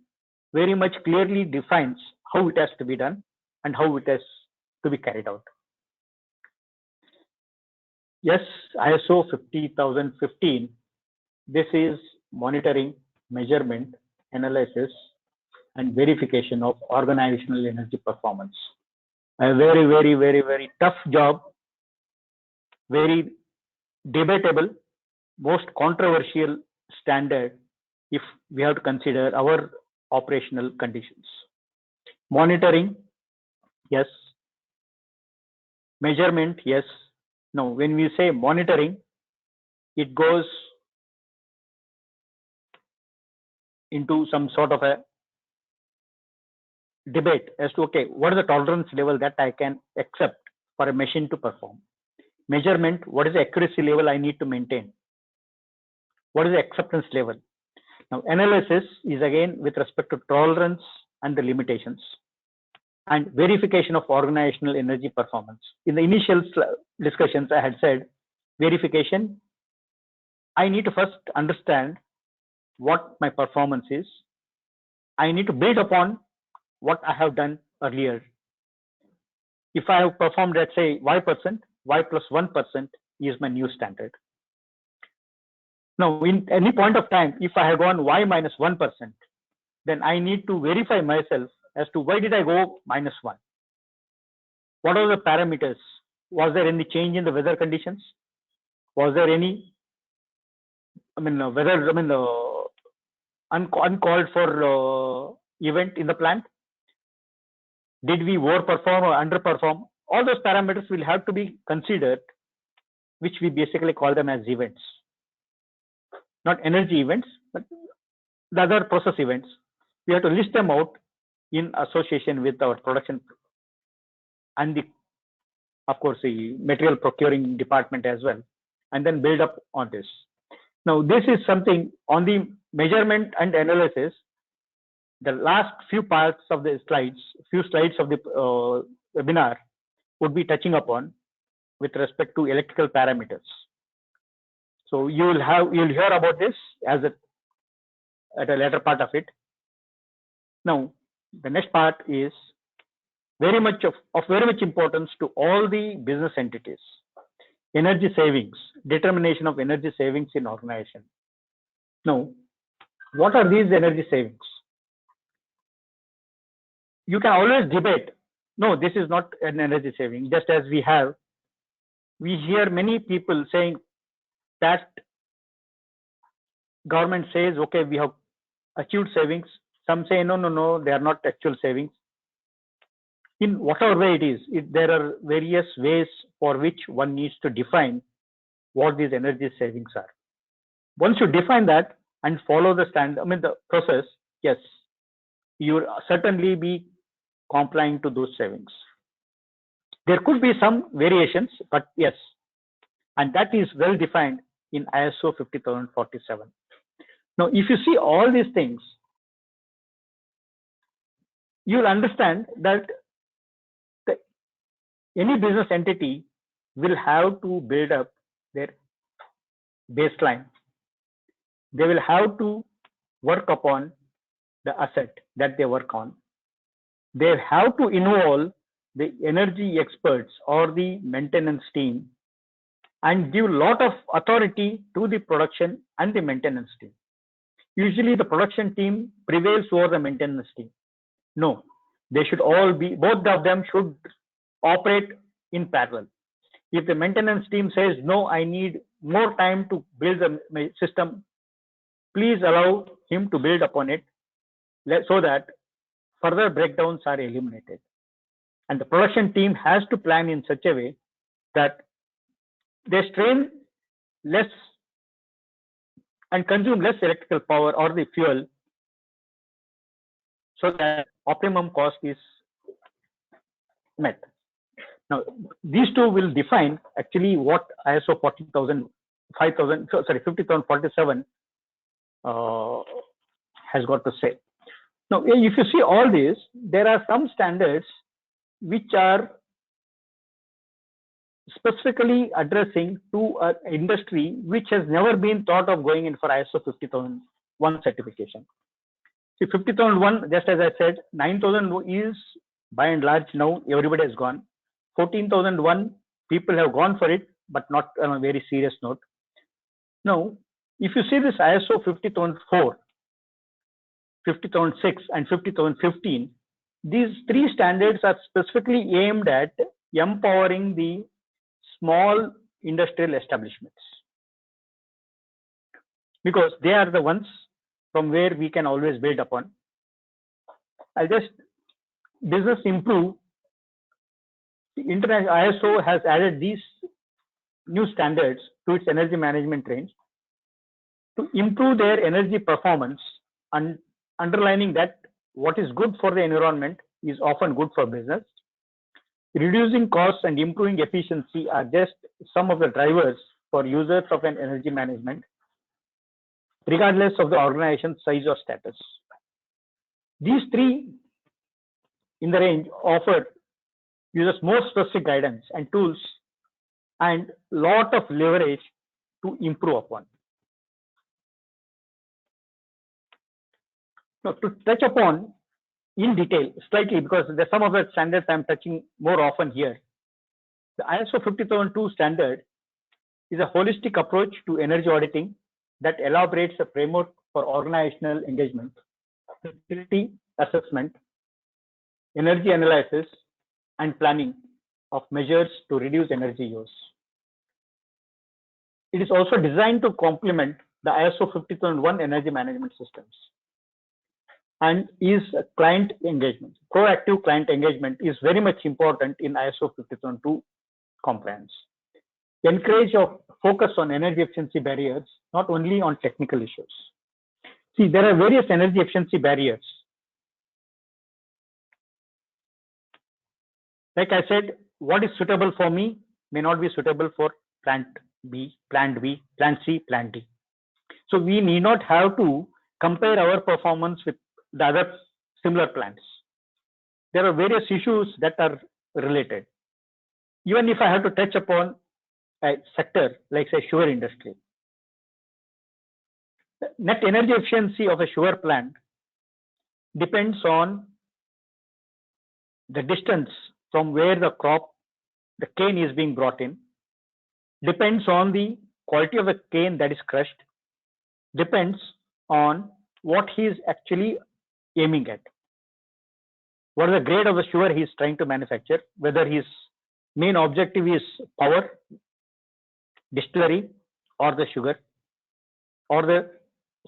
very much clearly defines how it has to be done and how it has to be carried out. Yes, ISO 50015, this is monitoring, measurement, analysis, and verification of organizational energy performance. A very, very, very, very tough job, very debatable, most controversial standard if we have to consider our operational conditions. Monitoring, yes. Measurement, yes. Now, when we say monitoring, it goes into some sort of a debate as to, okay, what is the tolerance level that I can accept for a machine to perform? Measurement, what is the accuracy level I need to maintain? What is the acceptance level? Now, analysis is again with respect to tolerance and the limitations, and verification of organizational energy performance. In the initial discussions, I had said verification, I need to first understand what my performance is. I need to build upon what I have done earlier. If I have performed, let's say, Y%, Y plus 1%, is my new standard. Now, in any point of time, if I have gone y minus 1%, then I need to verify myself as to why did I go minus 1? What are the parameters? Was there any change in the weather conditions? Was there any, uncalled for event in the plant? Did we overperform or underperform? All those parameters will have to be considered, which we basically call them as events. Not energy events, but the other process events. We have to list them out in association with our production and the, of course, the material procuring department as well, and then build up on this. Now, this is something on the measurement and analysis. The last few parts of the slides, few slides of the webinar would be touching upon with respect to electrical parameters. So you'll hear about this as at a later part of it. Now, the next part is very much of very much importance to all the business entities. Energy savings, determination of energy savings in organization. Now, what are these energy savings? You can always debate, no, this is not an energy saving, just as we hear many people saying that government says, okay, we have achieved savings. Some say, no, they are not actual savings. In whatever way it is, there are various ways for which one needs to define what these energy savings are. Once you define that and follow the the process, yes, you will certainly be complying to those savings. There could be some variations, but yes, and that is well defined in ISO 50047. Now, if you see all these things, you will understand that any business entity will have to build up their baseline. They will have to work upon the asset that they work on. They have to involve the energy experts or the maintenance team and give a lot of authority to the production and the maintenance team. Usually the production team prevails over the maintenance team. No, they should all be, both of them should operate in parallel. If the maintenance team says, no, I need more time to build the system, please allow him to build upon it so that further breakdowns are eliminated. And the production team has to plan in such a way that they strain less and consume less electrical power or the fuel so that optimum cost is met. Now, these two will define actually what ISO 50047 has got to say. Now, if you see all these, there are some standards which are specifically addressing to an industry which has never been thought of going in for ISO 50001 certification. See, 50001, just as I said, 9000 is by and large now everybody has gone. 14001 people have gone for it, but not on a very serious note. Now, if you see this ISO 50004, 50006 and 50015, these three standards are specifically aimed at empowering the small industrial establishments, because they are the ones from where we can always build upon. I'll just business improve. The international ISO has added these new standards to its energy management range to improve their energy performance, and underlining that what is good for the environment is often good for business. Reducing costs and improving efficiency are just some of the drivers for users of an energy management, regardless of the organization size or status. These three in the range offer users more specific guidance and tools and lot of leverage to improve upon. Now, to touch upon in detail slightly, because there's some of the standards I'm touching more often here. The ISO 50002 standard is a holistic approach to energy auditing that elaborates a framework for organizational engagement, facility assessment, energy analysis, and planning of measures to reduce energy use. It is also designed to complement the ISO 50001 energy management systems and is client engagement. Proactive client engagement is very much important in ISO 50002 compliance. Encourage or focus on energy efficiency barriers, not only on technical issues. See, there are various energy efficiency barriers. Like I said, what is suitable for me may not be suitable for plant B, plant C, plant D. So we need not have to compare our performance with the other similar plants. There are various issues that are related. Even if I have to touch upon a sector like say sugar industry, net energy efficiency of a sugar plant depends on the distance from where the cane is being brought in, depends on the quality of the cane that is crushed, depends on what he is actually aiming at. What is the grade of the sugar he is trying to manufacture, whether his main objective is power, distillery, or the sugar, or the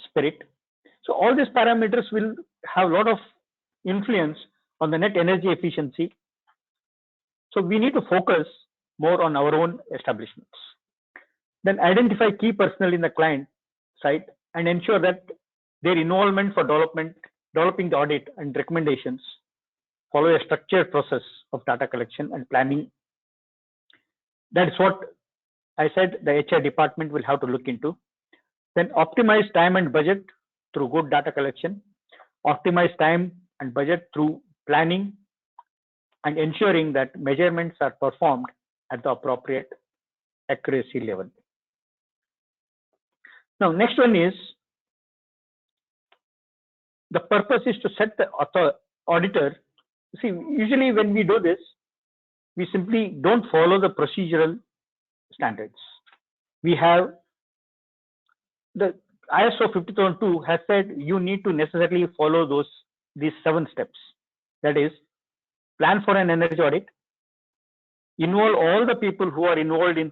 spirit. So all these parameters will have a lot of influence on the net energy efficiency. So we need to focus more on our own establishments. Then identify key personnel in the client side and ensure that their involvement for developing the audit and recommendations follow a structured process of data collection and planning. That is what I said the HR department will have to look into. Then optimize time and budget through good data collection, optimize time and budget through planning, and ensuring that measurements are performed at the appropriate accuracy level. Now, next one is the purpose is to set the auditor. See, usually when we do this, we simply don't follow the procedural standards. We have the ISO 50002 has said you need to necessarily follow these 7 steps. That is, plan for an energy audit, involve all the people who are involved in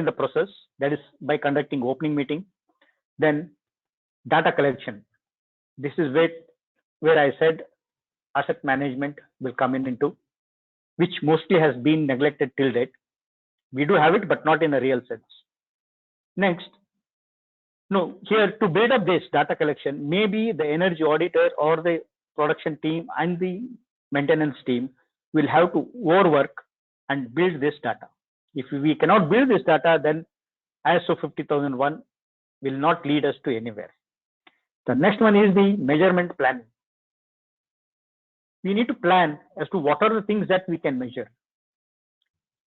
the process, that is by conducting opening meeting. Then data collection. This is where I said asset management will come into, which mostly has been neglected till date. We do have it, but not in a real sense. Next, here to build up this data collection, maybe the energy auditor or the production team and the maintenance team will have to overwork and build this data. If we cannot build this data, then ISO 50001 will not lead us to anywhere. The next one is the measurement planning. We need to plan as to what are the things that we can measure.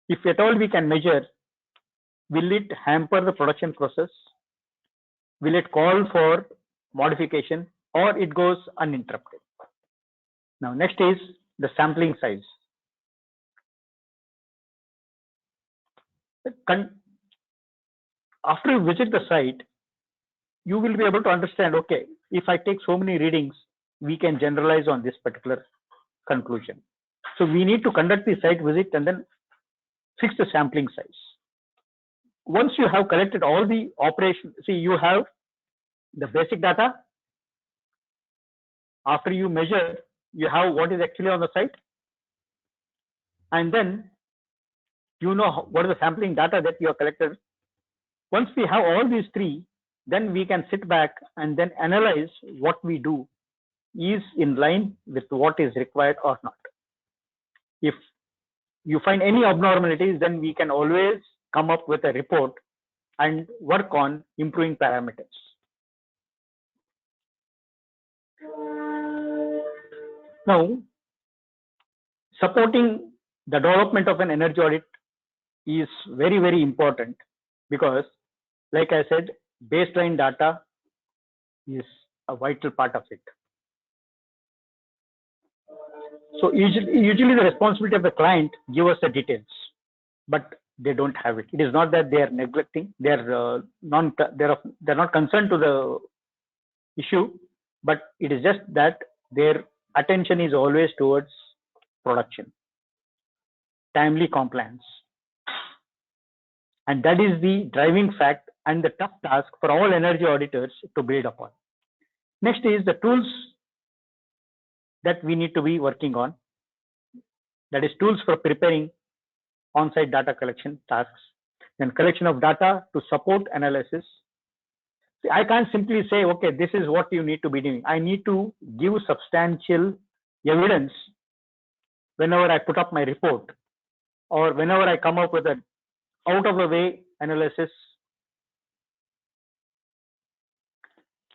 If at all we can measure, will it hamper the production process? Will it call for modification, or it goes uninterrupted? Now, next is the sampling size. After you visit the site, you will be able to understand, okay, if I take so many readings, we can generalize on this particular conclusion. So we need to conduct the site visit and then fix the sampling size. Once you have collected all the operations, see, you have the basic data. After you measure, you have what is actually on the site. And then you know what is the sampling data that you have collected. Once we have all these 3, then we can sit back and then analyze what we do is in line with what is required or not. If you find any abnormalities, then we can always come up with a report and work on improving parameters. Now, supporting the development of an energy audit is very, very important because, like I said, baseline data is a vital part of it. So usually the responsibility of the client give us the details, but they don't have it. It is not that they are neglecting, they're not concerned to the issue, but it is just that their attention is always towards production, timely compliance. And that is the driving fact and the tough task for all energy auditors to build upon. Next is the tools that we need to be working on. That is tools for preparing on-site data collection tasks, then collection of data to support analysis. See, I can't simply say, okay, this is what you need to be doing. I need to give substantial evidence whenever I put up my report or whenever I come up with an out of the way analysis.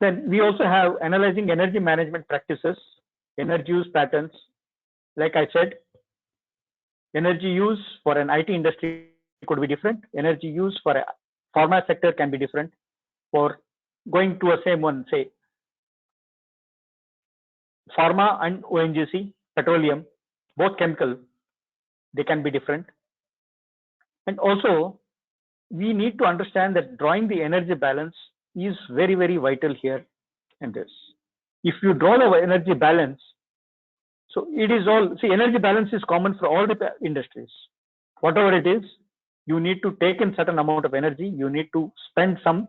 Then we also have analyzing energy management practices, energy use patterns. Like I said, energy use for an IT industry could be different. Energy use for a pharma sector can be different. For going to a same one, say pharma and ONGC, petroleum, both chemical, they can be different. And also, we need to understand that drawing the energy balance is very, very vital here in this. If you draw the energy balance, so it is all, see, energy balance is common for all the industries. Whatever it is, you need to take in certain amount of energy, you need to spend some,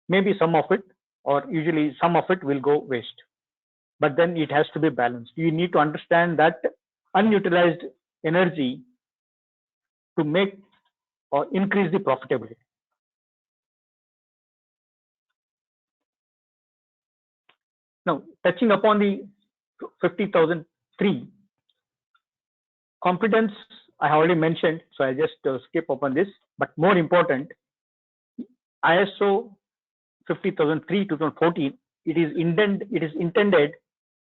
maybe some of it, or usually some of it will go waste. But then it has to be balanced. You need to understand that unutilized energy to make or increase the profitability. Now, touching upon the 50,003 competence, I have already mentioned, so I just skip upon this. But more important, ISO 50,003 2014, it is intended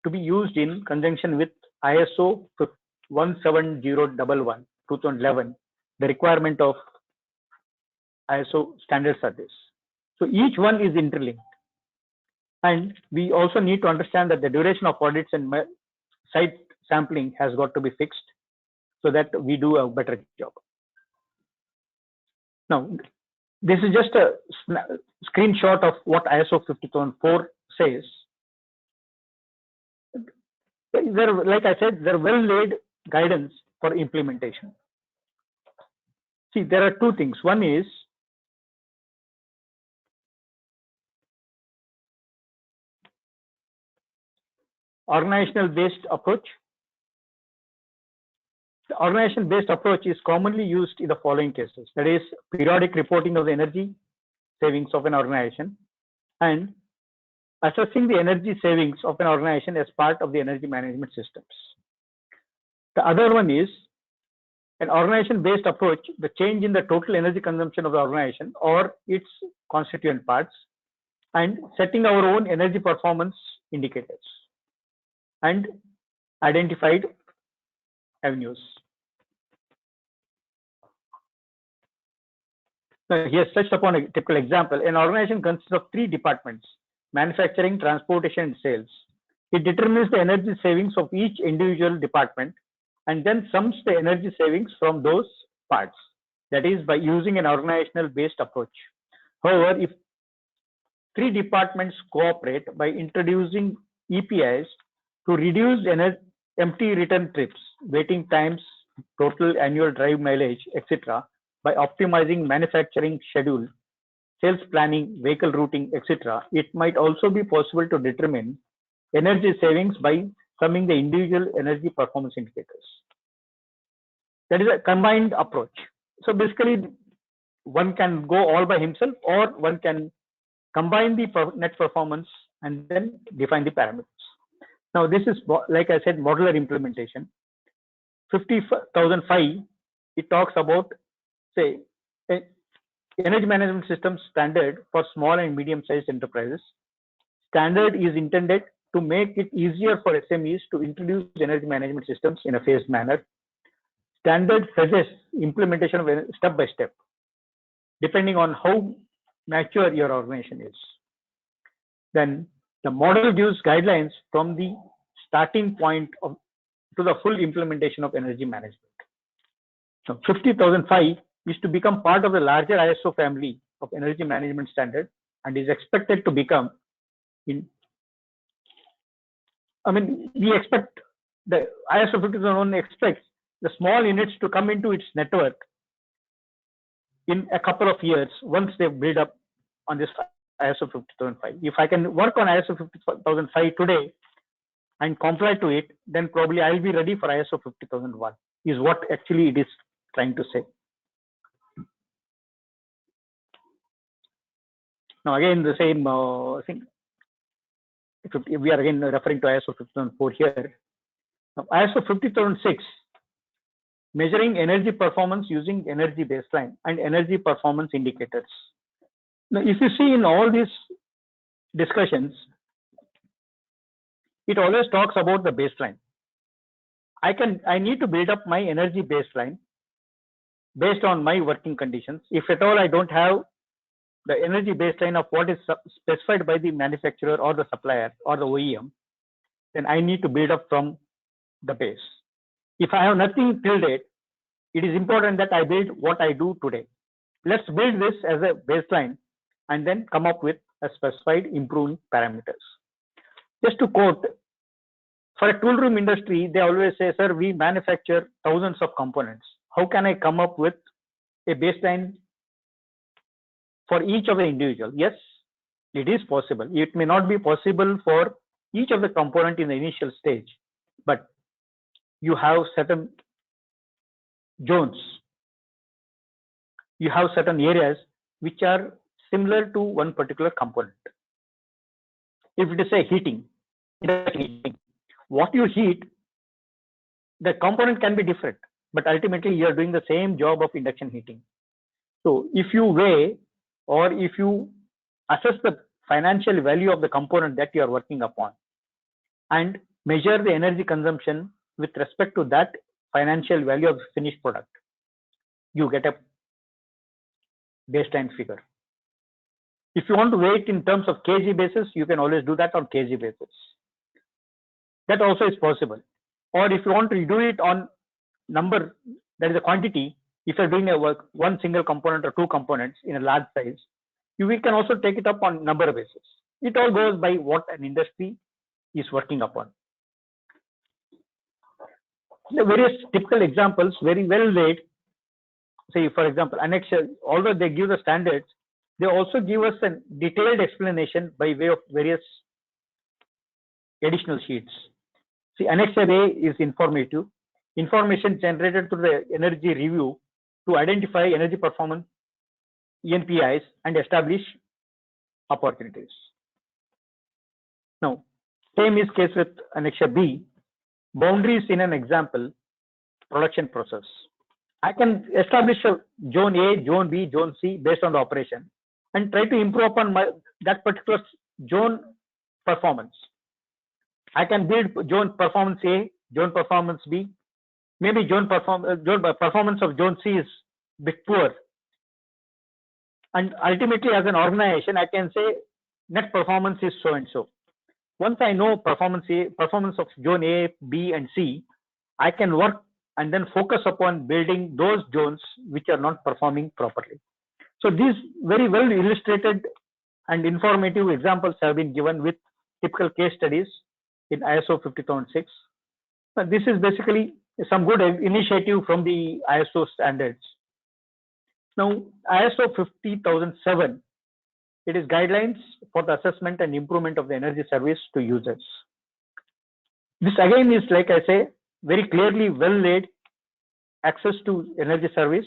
to be used in conjunction with ISO 17011 2011. The requirement of ISO standards are this. So each one is interlinked. And we also need to understand that the duration of audits and site sampling has got to be fixed so that we do a better job. Now, this is just a screenshot of what ISO 50004 says. Like I said, they're well-laid guidance for implementation. See, there are two things. One is organizational-based approach. The organization-based approach is commonly used in the following cases. That is, periodic reporting of the energy savings of an organization and assessing the energy savings of an organization as part of the energy management systems. The other one is an organization-based approach, the change in the total energy consumption of the organization or its constituent parts, and setting our own energy performance indicators and identified avenues. Now, here touched upon a typical example. An organization consists of 3 departments: manufacturing, transportation, and sales. It determines the energy savings of each individual department and then sums the energy savings from those parts. That is by using an organizational-based approach. However, if 3 departments cooperate by introducing EPIs to reduce empty return trips, waiting times, total annual drive mileage, etc., by optimizing manufacturing schedule, sales planning, vehicle routing, etc., it might also be possible to determine energy savings by summing the individual energy performance indicators. That is a combined approach. So basically, one can go all by himself, or one can combine the net performance and then define the parameters. Now, this is, like I said, modular implementation. 50,005, it talks about, say, energy management system standard for small and medium-sized enterprises. Standard is intended to make it easier for SMEs to introduce energy management systems in a phased manner. Standard suggests implementation of step by step, depending on how mature your organization is. Then the model gives guidelines from the starting point to the full implementation of energy management. So 50,005 is to become part of the larger ISO family of energy management standard, and is expected to become we expect the ISO 50001 expects the small units to come into its network in a couple of years once they build up on this ISO 50005. If I can work on ISO 50005 today and comply to it, then probably I'll be ready for ISO 50001, is what actually it is trying to say. Now again, the same thing. We are again referring to ISO 50004 here. Now, ISO 50006, measuring energy performance using energy baseline and energy performance indicators. Now, if you see in all these discussions, it always talks about the baseline. I need to build up my energy baseline based on my working conditions. If at all I don't have the energy baseline of what is specified by the manufacturer or the supplier or the OEM, then I need to build up from the base. If I have nothing till date, it is important that I build what I do today. Let's build this as a baseline and then come up with a specified improving parameters. Just to quote, for a tool room industry, they always say, sir, we manufacture thousands of components. How can I come up with a baseline for each of the individual? Yes, it is possible. It may not be possible for each of the component in the initial stage, but you have certain zones. You have certain areas which are similar to one particular component. If it is a heating, what you heat, the component can be different, but ultimately you are doing the same job of induction heating. So if you weigh or if you assess the financial value of the component that you are working upon and measure the energy consumption with respect to that financial value of the finished product, you get a baseline figure. If you want to weigh it in terms of kg basis, you can always do that on kg basis. That also is possible. Or if you want to do it on number, that is a quantity, if you're doing a work, one single component or two components in a large size, we can also take it up on number basis. It all goes by what an industry is working upon. The various typical examples, very well laid. Say, for example, annexure, although they give the standards, they also give us a detailed explanation by way of various additional sheets. See, Annexure A is informative. Information generated through the energy review to identify energy performance, ENPIs, and establish opportunities. Now, same is case with Annexure B, boundaries in an example, production process. I can establish a zone A, zone B, zone C based on the operation and try to improve upon that particular zone performance. I can build zone performance A, zone performance B. Maybe zone performance of zone C is a bit poor. And ultimately, as an organization, I can say net performance is so and so. Once I know performance of zone A, B, and C, I can work and then focus upon building those zones which are not performing properly. So these very well illustrated and informative examples have been given with typical case studies in ISO 50006. This is basically some good initiative from the ISO standards. Now, ISO 50007, it is guidelines for the assessment and improvement of the energy service to users. This again is, like I say, very clearly well laid: access to energy service,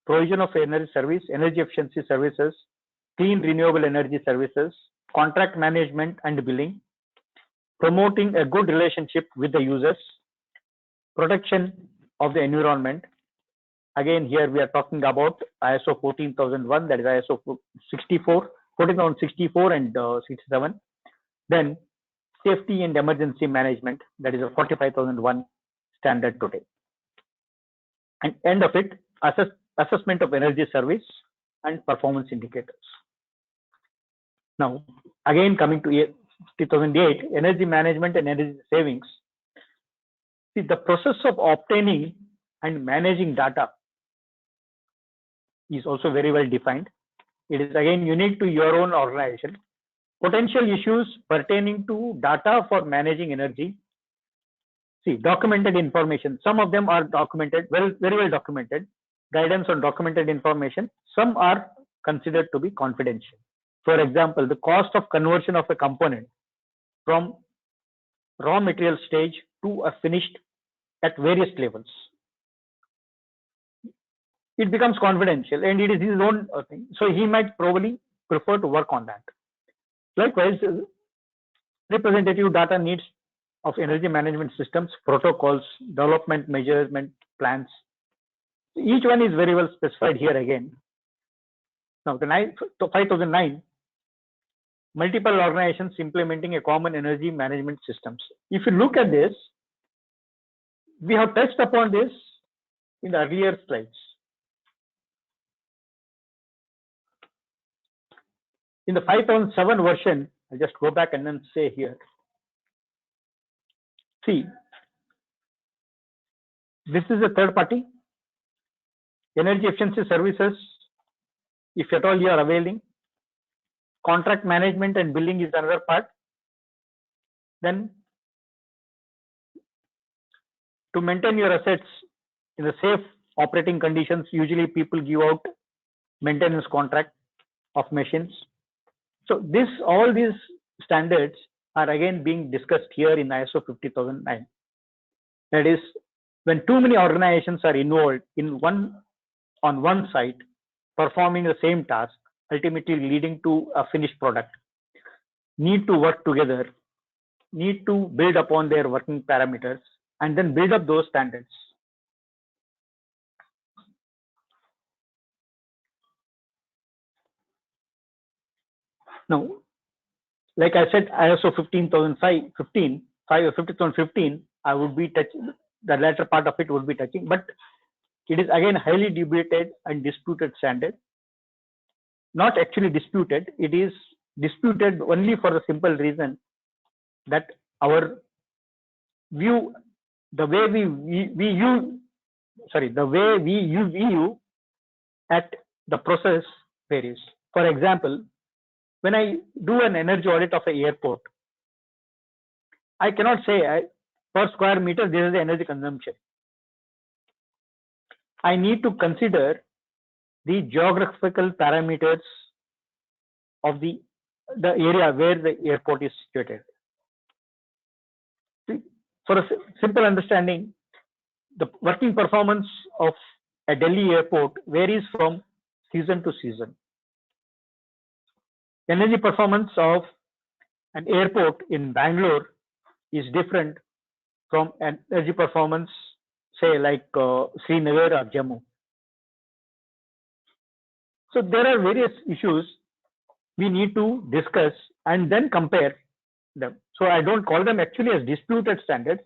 provision of energy service, energy efficiency services, clean renewable energy services, contract management and billing, promoting a good relationship with the users, protection of the environment. Again, here we are talking about ISO 14001, that is ISO 14064 and 67. Then safety and emergency management, that is a 45001 standard today. And end of it, assessment of energy service and performance indicators. Now, again coming to 2008, energy management and energy savings. See, the process of obtaining and managing data is also very well defined. It is again unique to your own organization. Potential issues pertaining to data for managing energy. See, documented information. Some of them are documented, very well documented. Guidance on documented information. Some are considered to be confidential. For example, the cost of conversion of a component from raw material stage to a finished at various levels. It becomes confidential and it is his own thing. So he might probably prefer to work on that. Likewise, representative data needs of energy management systems, protocols, development measurement plans. Each one is very well specified here again. Now, the 5009, multiple organizations implementing a common energy management systems. If you look at this, we have touched upon this in the earlier slides. In the 5007 version, I'll just go back and then say here. See, this is a third party. Energy efficiency services, if at all you are availing. Contract management and billing is another part. Then to maintain your assets in the safe operating conditions, usually people give out maintenance contract of machines. So all these standards are again being discussed here in ISO 50009. That is, when too many organizations are involved on one site, performing the same task, ultimately leading to a finished product, need to work together, need to build upon their working parameters, and then build up those standards. Now, like I said, ISO 50015, I would be touching, the latter part of it would be touching, but it is again highly debated and disputed standard. Not actually disputed, it is disputed only for the simple reason that our view, the way we view at the process varies. For example, when I do an energy audit of an airport, I cannot say per square meter this is the energy consumption. I need to consider the geographical parameters of the area where the airport is situated. For a simple understanding, the working performance of a Delhi airport varies from season to season. Energy performance of an airport in Bangalore is different from an energy performance, say like Srinagar or Jammu. So there are various issues we need to discuss and then compare them. So I don't call them actually as disputed standards,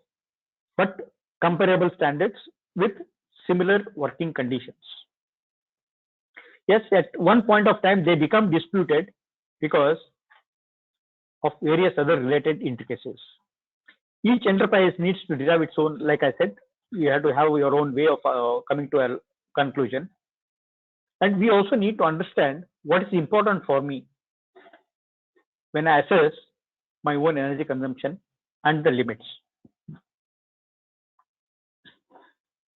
but comparable standards with similar working conditions. Yes, at one point of time they become disputed because of various other related intricacies. Each enterprise needs to derive its own, like I said, you have to have your own way of coming to a conclusion. And we also need to understand what is important for me when I assess my own energy consumption and the limits.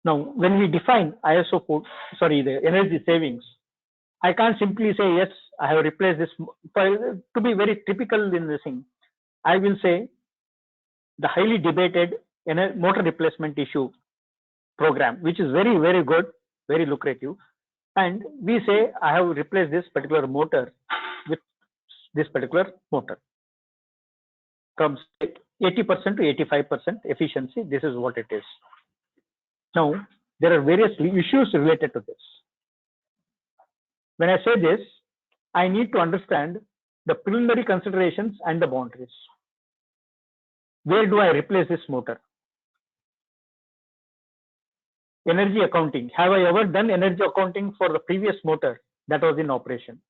Now, when we define the energy savings, I can't simply say, yes, I have replaced this. To be very typical in this thing, I will say the highly debated motor replacement issue program, which is very, very good, very lucrative. And we say, I have replaced this particular motor with this particular motor. From 80% to 85% efficiency, this is what it is. Now, there are various issues related to this. When I say this, I need to understand the preliminary considerations and the boundaries. Where do I replace this motor? Energy accounting. Have I ever done energy accounting for the previous motor that was in operation?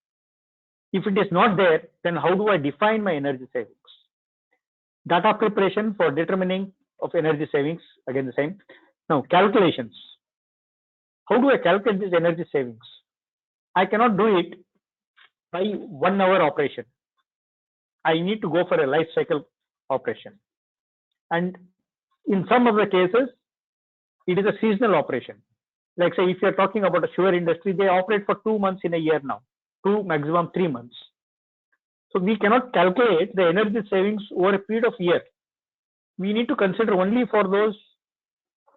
If it is not there, then how do I define my energy savings? Data preparation for determining of energy savings, again the same. Now, calculations. How do I calculate this energy savings? I cannot do it by 1 hour operation. I need to go for a life cycle operation. And in some of the cases, it is a seasonal operation. Like say, if you're talking about a sugar industry, they operate for 2 months in a year now, 2 maximum 3 months. So we cannot calculate the energy savings over a period of year. We need to consider only for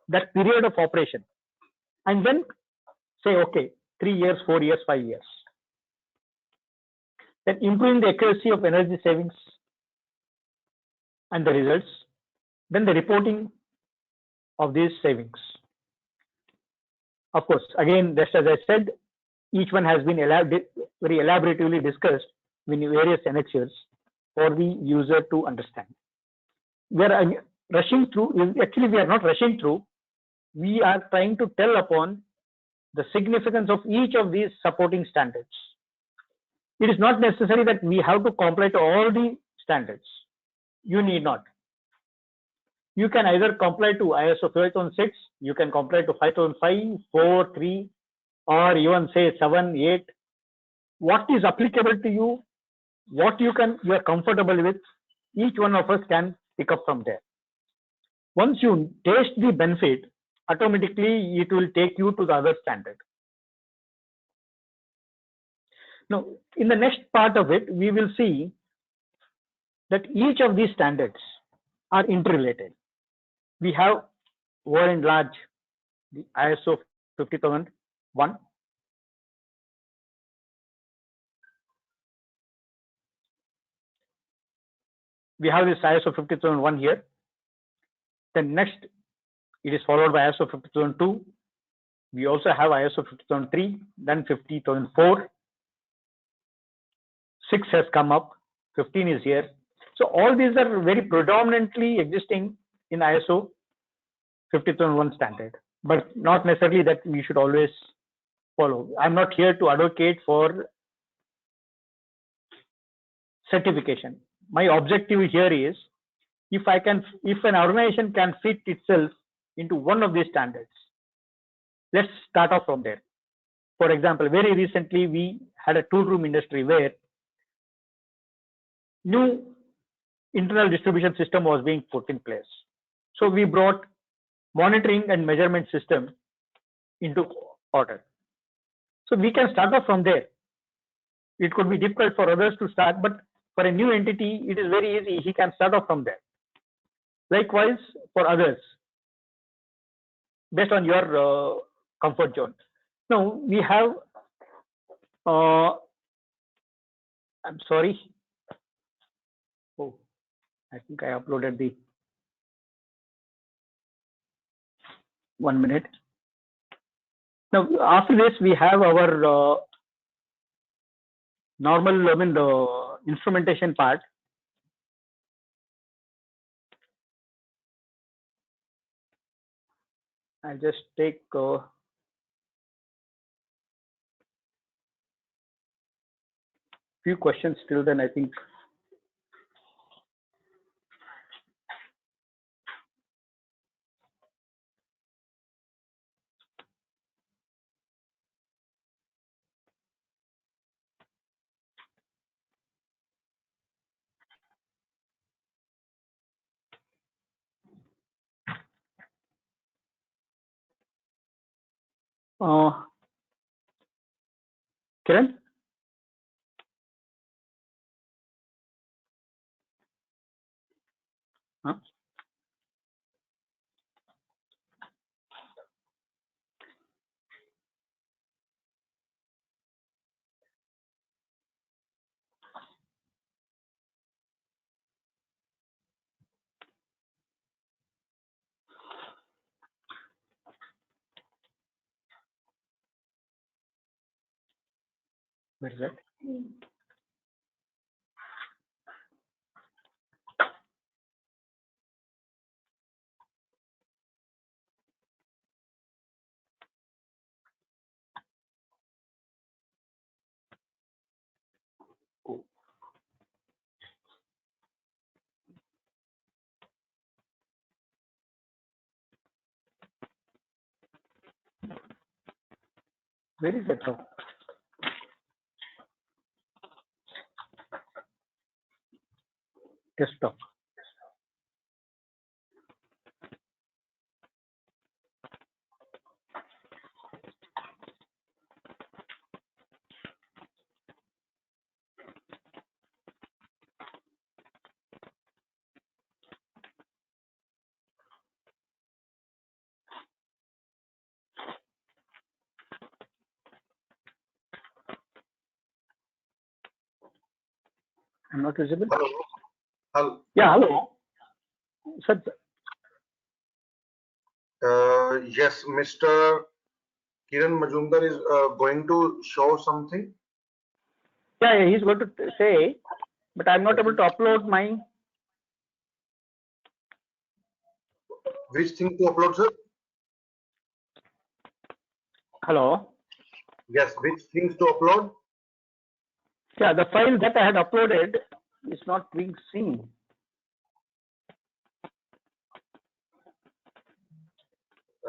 that period of operation, and then say, okay, 3 years, 4 years, 5 years. Then improving the accuracy of energy savings and the results, then the reporting of these savings. Of course, again, just as I said, each one has been very elaboratively discussed in various annexures for the user to understand. We are rushing through, actually we are not rushing through, we are trying to tell upon the significance of each of these supporting standards. It is not necessary that we have to comply to all the standards. You need not. You can either comply to ISO 5006, you can comply to 5005, 4, 3, or even say 7, 8. What is applicable to you, what you are comfortable with, each one of us can pick up from there. Once you taste the benefit, automatically it will take you to the other standard. Now, in the next part of it, we will see that each of these standards are interrelated. We have, over and large, the ISO 50001. We have this ISO 50001 here. Then next, it is followed by ISO 50002. We also have ISO 50003, then 50004. 6 has come up, 15 is here. So all these are very predominantly existing in ISO 50001 standard, but not necessarily that we should always follow. I'm not here to advocate for certification. My objective here is, if an organization can fit itself into one of these standards, let's start off from there. For example, very recently we had a tool room industry where new internal distribution system was being put in place. So we brought monitoring and measurement system into order. So we can start off from there. It could be difficult for others to start, but for a new entity, it is very easy. He can start off from there. Likewise, for others, based on your comfort zone. Now we have, I'm sorry. Oh, I think I uploaded the 1 minute. Now, after this, we have our normal, the instrumentation part. I'll just take few questions till then, I think. Kiran? Huh? Where is that? Oh. Where is that? desktop. I'm not visible. Hello. Hello. Yeah, hello. Sir, Yes, Mr. Kiran Majumdar is going to show something. yeah, he's going to say, but I'm not able to upload my. Which thing to upload, sir? Hello. Yes, which things to upload? Yeah, the file that I had uploaded is not being seen.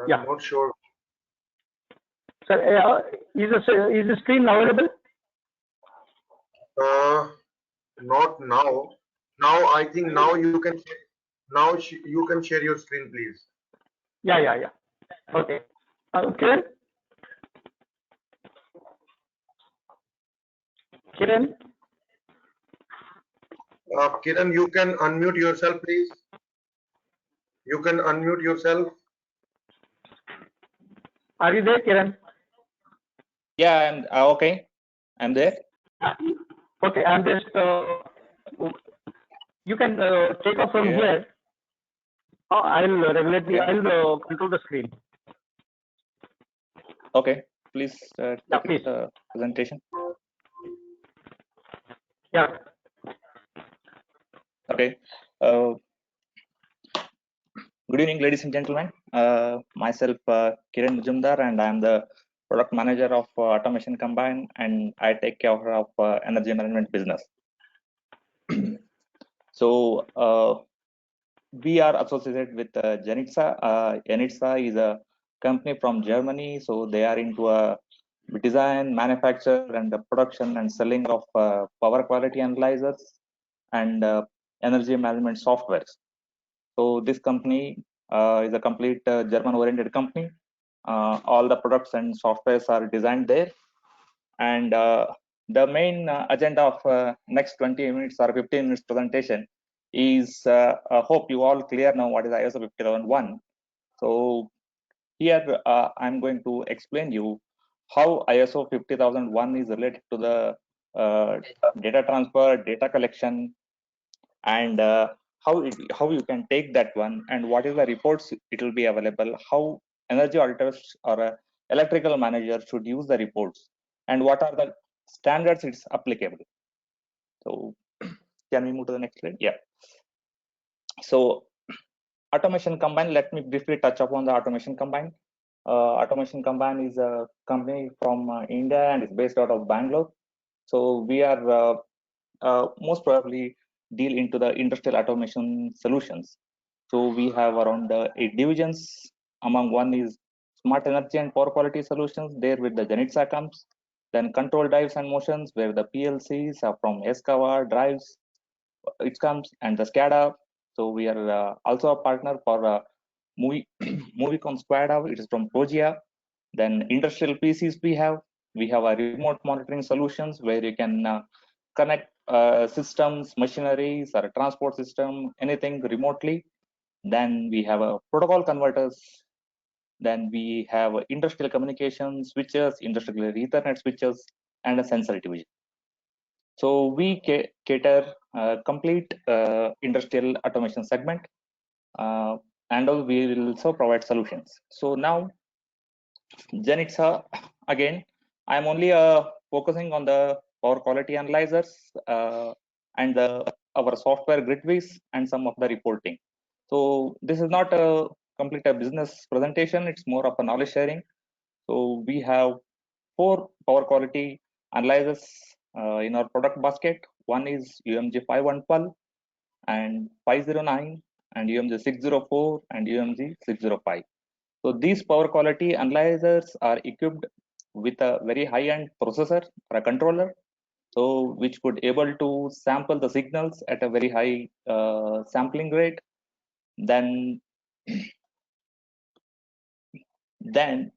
I'm Yeah. not sure. Sir, is the screen available? Not now. Now I think now you can you can share your screen, please. Yeah. Okay. Kiran? Kiran? Kiran, you can unmute yourself, please. You can unmute yourself. Are you there, Kiran? Yeah, I'm okay. I'm there. Okay, I'm just. You can take off from Yeah. here. I'll regulate the. I'll control the screen. Okay. Please take please. the presentation. Yeah. Okay. Good evening, ladies and gentlemen. Myself, Kiran Majumdar, and I'm the product manager of Automation Combine, and I take care of energy management business. So we are associated with Janitza. Janitza is a company from Germany, so they are into a design, manufacture, and the production and selling of power quality analyzers and energy management softwares. So this company is a complete German-oriented company. All the products and softwares are designed there, and the main agenda of next 20 minutes or 15 minutes presentation is I hope you all clear now what is ISO 50001. So here I'm going to explain you how ISO 50001 is related to the data transfer, data collection, and how you can take that one, and what is the reports it will be available, how energy auditors or electrical manager should use the reports, and what are the standards it's applicable. So can we move to the next slide? Yeah. So Automation Combine, let me briefly touch upon the Automation Combine. Automation Combine is a company from India and is based out of Bangalore. So we are most probably deal into the industrial automation solutions. So we have around 8 divisions. Among one is smart energy and power quality solutions, there with the Janitza comes. Then control drives and motions, where the PLCs are from Escava drives, it comes, and the SCADA. So we are also a partner for Movicon SCADA, it is from Progia. Then industrial PCs we have a remote monitoring solutions where you can connect systems, machineries, or a transport system, anything remotely. Then we have a protocol converters. Then we have industrial communication switches, industrial Ethernet switches, and a sensor division. So we cater complete industrial automation segment, and we will also provide solutions. So now, Janitza, again, I'm only focusing on the power quality analyzers and our software Gridviz and some of the reporting. So this is not a complete business presentation, it's more of a knowledge sharing. So we have 4 power quality analyzers in our product basket. One is UMG 5112 and 509 and UMG 604 and UMG 605. So these power quality analyzers are equipped with a very high-end processor or a controller, so which could able to sample the signals at a very high sampling rate. Then then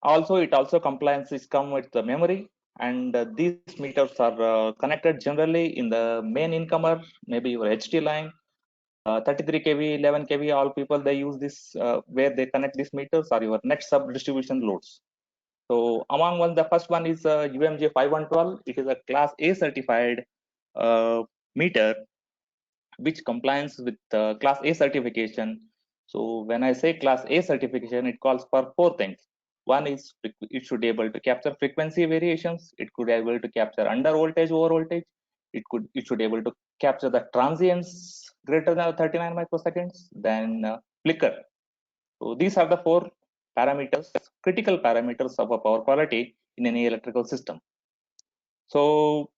also it also compliance is come with the memory, and these meters are connected generally in the main incomer, maybe your HT line, 33 kV, 11 kV, all people they use this where they connect these meters are your net sub distribution loads. So among one, the first one is UMJ 5112. It is a class A certified meter which complies with class A certification. So when I say class A certification, it calls for four things. One is it should be able to capture frequency variations. It could be able to capture under voltage, over voltage. It should be able to capture the transients greater than 39 microseconds. Then flicker. So these are the four parameters, critical parameters of a power quality in any electrical system. So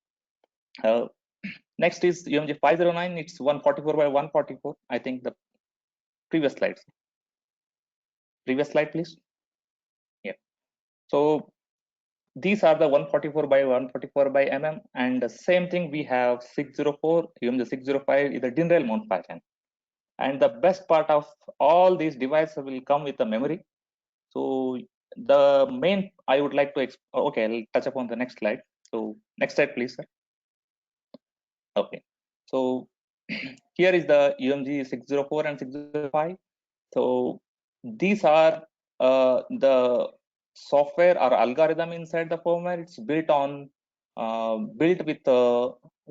next is UMG 509. It's 144 by 144. I think the previous slides. Previous slide, please. Yeah. So these are the 144 by 144 by mm, and the same thing we have 604. UMG 605 is the DIN rail mount pattern. And the best part of all these devices will come with the memory. So the main I would like to okay, I'll touch upon the next slide. So next slide, please, sir. Okay. So here is the UMG 604 and 605. So these are the software or algorithm inside the firmware. It's built on built with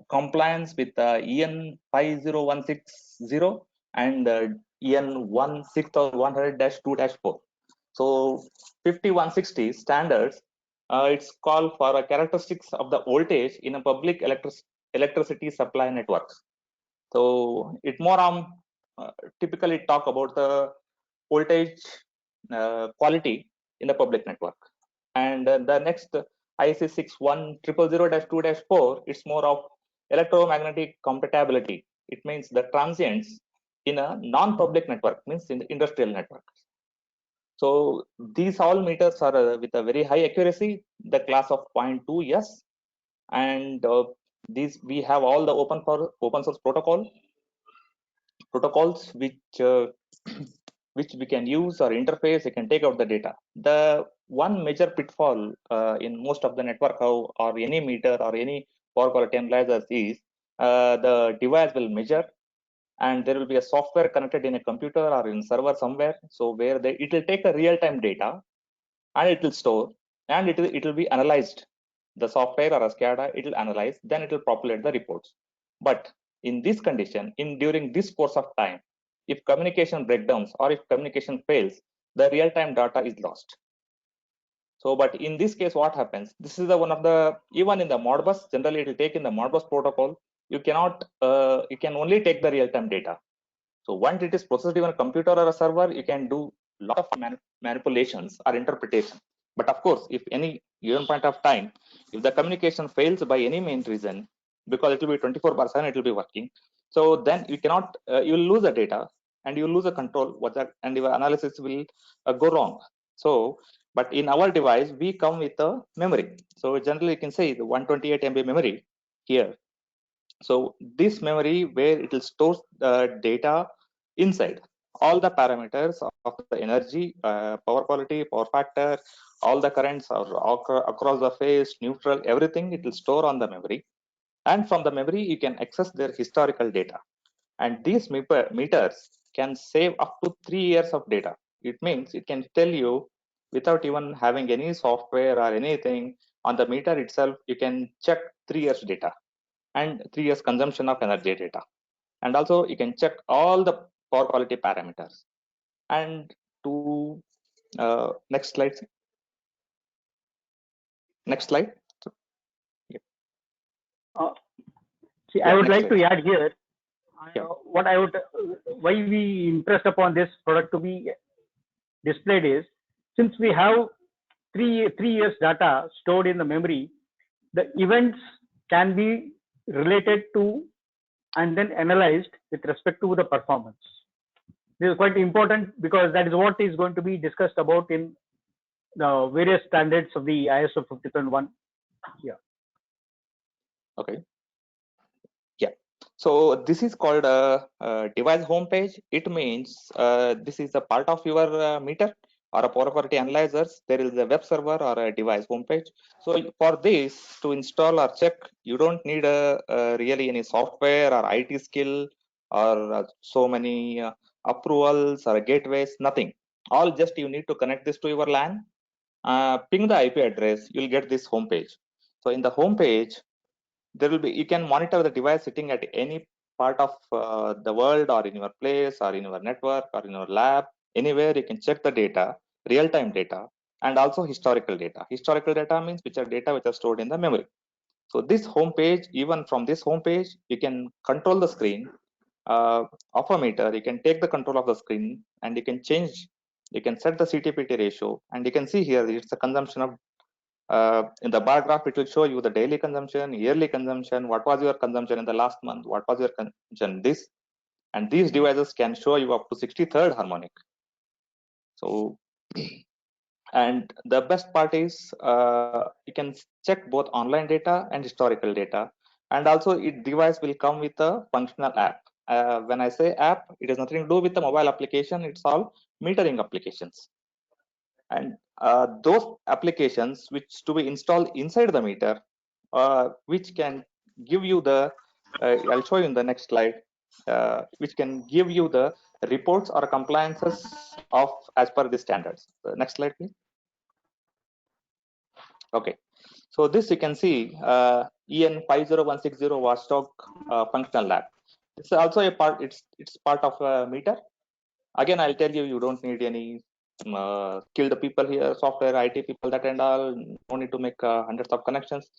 compliance with EN 50160 and EN 16100-2-4. So 5160 standards. It's called for a characteristics of the voltage in a public electricity supply network. So it more on typically talk about the voltage quality in the public network. And the next IEC 61000-2-4, it's more of electromagnetic compatibility. It means the transients in a non-public network, means in the industrial network. So these all meters are with a very high accuracy, the class of 0.2, yes. And these we have all the open source protocols which we can use or interface. You can take out the data. The one major pitfall in most of the network or any meter or any power quality analyzers is the device will measure, and there will be a software connected in a computer or in server somewhere. So where it will take a real-time data and it will store, and it will be analyzed. The software or a SCADA, it will analyze, then it will populate the reports. But in this condition, during this course of time, if communication breakdowns or if communication fails, the real-time data is lost. So, but in this case, what happens? This is the one of the, even in the Modbus, generally it will take in the Modbus protocol, you cannot, you can only take the real-time data. So once it is processed in a computer or a server, you can do a lot of manipulations or interpretation. But of course, if any given point of time, if the communication fails by any main reason, because it will be 24/7, it will be working. So then you cannot, you will lose the data and you will lose the control, and your analysis will go wrong. So, but in our device, we come with a memory. So generally, you can say the 128 MB memory here. So this memory where it will store the data inside, all the parameters of the energy, power quality, power factor, all the currents are across the phase, neutral, everything it will store on the memory. And from the memory, you can access their historical data. And these meters can save up to 3 years of data. It means it can tell you without even having any software or anything on the meter itself, you can check 3 years data and 3 years consumption of energy data. And also you can check all the power quality parameters. And to next slide. Next slide. See, I would like slide. to add here what I would, why we impressed upon this product to be displayed is, since we have three years data stored in the memory, the events can be related to and then analyzed with respect to the performance. This is quite important because that is what is going to be discussed about in the various standards of the ISO 50001. Yeah. Okay. Yeah. So this is called a device homepage. It means this is a part of your meter or a power quality analyzers. There is a web server or a device homepage. So for this to install or check, you don't need really any software or IT skill or so many approvals or gateways. Nothing. All just you need to connect this to your LAN. Ping the IP address. You'll get this homepage. So in the homepage, there will be, you can monitor the device sitting at any part of the world or in your place or in your network or in your lab, anywhere you can check the data, real-time data, and also historical data. Historical data means which are data which are stored in the memory. So this homepage, even from this homepage, you can control the screen of a meter. You can take the control of the screen and you can change, you can set the CTPT ratio, and you can see here it's the consumption of in the bar graph, it will show you the daily consumption, yearly consumption, what was your consumption in the last month, what was your consumption this, and these devices can show you up to 63rd harmonic. So, and the best part is you can check both online data and historical data, and also it device will come with a functional app. When I say app, it has nothing to do with the mobile application, it's all metering applications. And those applications which to be installed inside the meter, which can give you the I'll show you in the next slide, which can give you the reports or compliances of as per the standards. The next slide, please. Okay, so this you can see EN 50160 watchdog functional lab. It's also a part, it's part of a meter. Again, I'll tell you, you don't need any skilled people here, software, IT people, that and all. No need to make hundreds of connections.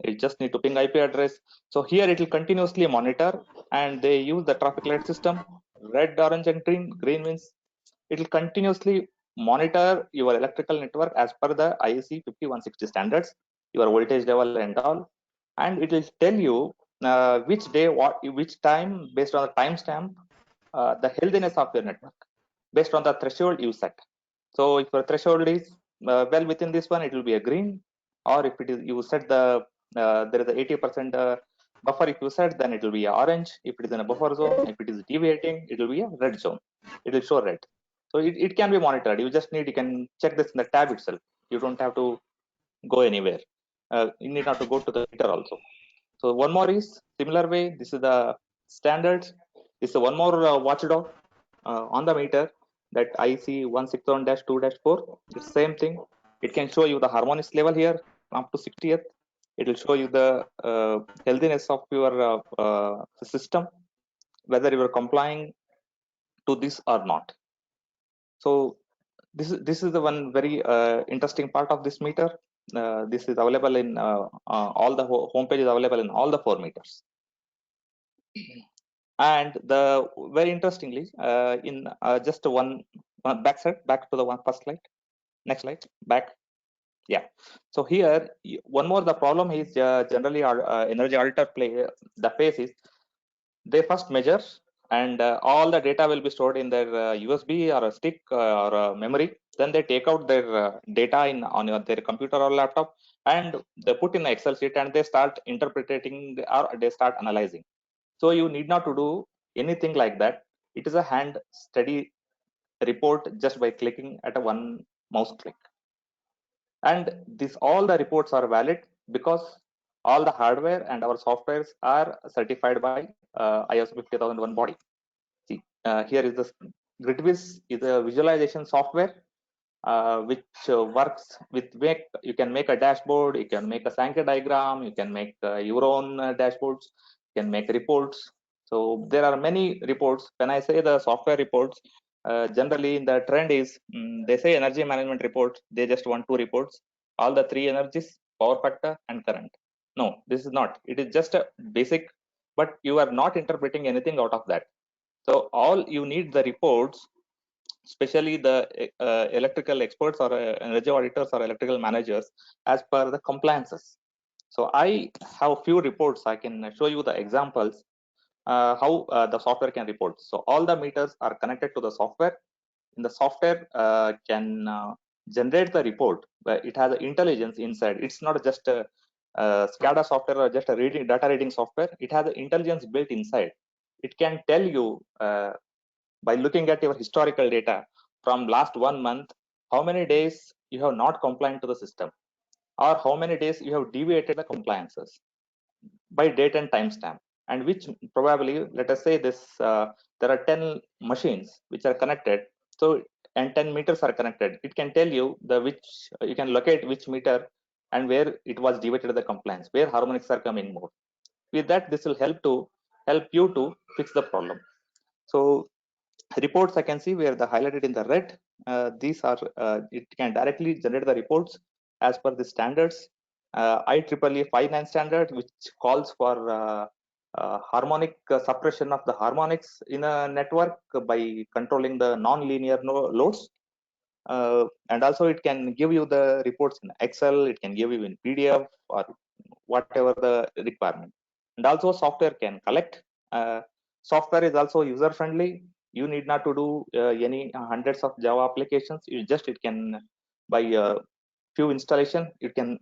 You just need to ping IP address. So here it will continuously monitor, and they use the traffic light system, red, orange, and green. Green means it will continuously monitor your electrical network as per the IEC 5160 standards, your voltage level and all, and it will tell you which day, which time, based on the timestamp, the healthiness of your network based on the threshold you set. So if your threshold is well within this one, it will be a green, or if it is you set the there is a 80% buffer, if you set, then it will be a orange. If it is in a buffer zone, if it is deviating, it will be a red zone. It will show red. So it can be monitored. You just need, you can check this in the tab itself. You don't have to go anywhere. You need not to go to the meter also. So one more is similar way. This is the standards. This is one more watchdog on the meter, that IC 161-2-4. It's same thing. It can show you the harmonics level here up to 60th. It will show you the healthiness of your system, whether you are complying to this or not. So this is the one very interesting part of this meter. This is available in all the homepage is available in all the 4 meters. And the very interestingly, in just one back to the first slide, next slide, back. Yeah. So here, one more, the problem is generally our energy auditor the phase is they first measure, and all the data will be stored in their USB or a stick or a memory. Then they take out their data on their computer or laptop, and they put in an Excel sheet, and they start interpreting or they start analyzing. So you need not to do anything like that. It is a hand steady report just by clicking at a one mouse click. And this, all the reports are valid because all the hardware and our softwares are certified by ISO 50001 body. See, here is the GridViz is a visualization software which works with you can make a dashboard, you can make a Sankey diagram, you can make your own dashboards, you can make reports. So there are many reports. When I say the software reports, generally the trend is they say energy management reports, they just want 2 reports, all the 3 energies, power factor and current. No, this is not. It is just a basic, but you are not interpreting anything out of that. So all you need the reports, especially the electrical experts or energy auditors or electrical managers, as per the compliances. So I have few reports. I can show you the examples how the software can report. So all the meters are connected to the software. And the software can generate the report. But it has intelligence inside. It's not just SCADA software or just a data reading software. It has intelligence built inside. It can tell you by looking at your historical data from last 1 month, how many days you have not compliant to the system, or how many days you have deviated the compliances by date and timestamp, and which probably, let us say this, there are 10 machines which are connected, so and 10 meters are connected. It can tell you you can locate which meter and where it was deviated the compliance, where harmonics are coming more. With that, this will help you to fix the problem. So reports I can see where the highlighted in the red, these are it can directly generate the reports as per the standards. IEEE 59 standard, which calls for harmonic suppression of the harmonics in a network by controlling the non-linear loads. And also it can give you the reports in Excel, it can give you in PDF or whatever the requirement. And also software can collect. Software is also user friendly. You need not to do any hundreds of Java applications. It can, by few installation, you can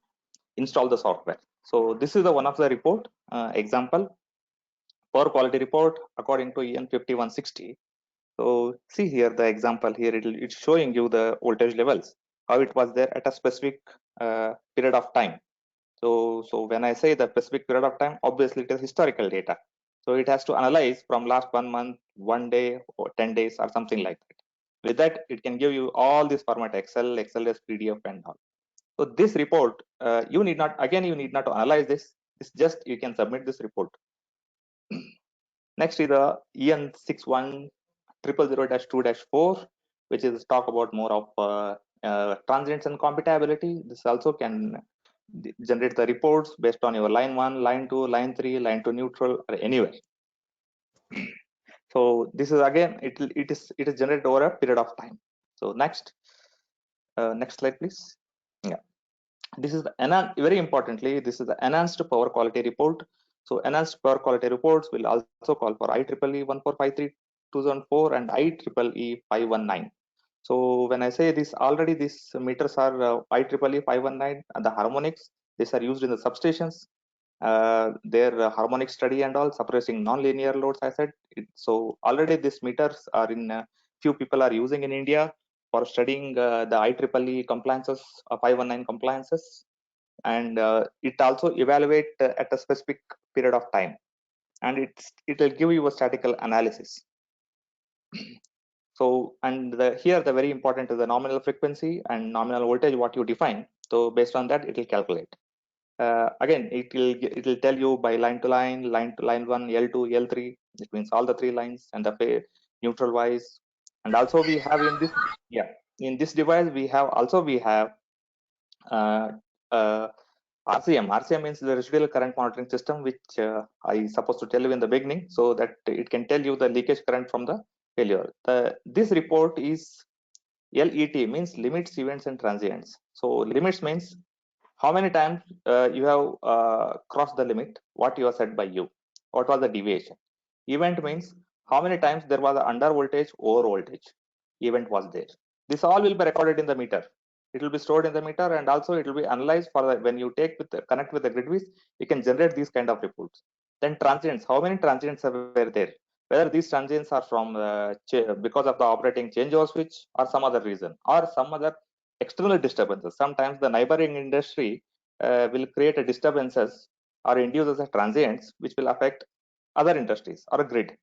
install the software. So this is the one of the report example, power quality report according to EN 5160. So see here the example here, it's showing you the voltage levels, how it was there at a specific period of time. So when I say the specific period of time, obviously it is historical data. So it has to analyze from last 1 month, 1 day, or 10 days, or something like that. With that, it can give you all this format, Excel as PDF and all. So this report, you need not to analyze this. It's just you can submit this report. Next is the EN 61000-2-4, which is talk about more of transients and compatibility. This also can generate the reports based on your line 1, line 2, line 3, line 2 neutral, or anywhere. So this is again, it is generated over a period of time. So next slide, please. Yeah, this is the very importantly, this is the enhanced power quality report. So enhanced power quality reports will also call for IEEE 1453/2004 and IEEE 519. So when I say this, already these meters are IEEE 519 and the harmonics. These are used in the substations. Their harmonic study and all, suppressing non-linear loads, I said. So already these meters are in few people are using in India for studying the IEEE compliances, 519 compliances, and it also evaluate at a specific period of time, and it will give you a statistical analysis. So, and here the very important is the nominal frequency and nominal voltage, what you define. So based on that, it will calculate. Again, it will tell you by line to line 1, L2, L3. It means all the 3 lines and the neutral wise. And also we have in this device we have RCM. RCM means the residual current monitoring system, which I supposed to tell you in the beginning, so that it can tell you the leakage current from the failure. This report is LET, means limits, events, and transients. So limits means how many times you have crossed the limit, what you have set by you, what was the deviation. Event means how many times there was under voltage, over voltage event was there. This all will be recorded in the meter. It will be stored in the meter, and also it will be analyzed for when you connect with the GridWiz, you can generate these kind of reports. Then transients, how many transients were there, whether these transients are from because of the operating changeover switch or some other reason or some other external disturbances. Sometimes the neighboring industry will create a disturbances or induces a transients which will affect other industries or a grid.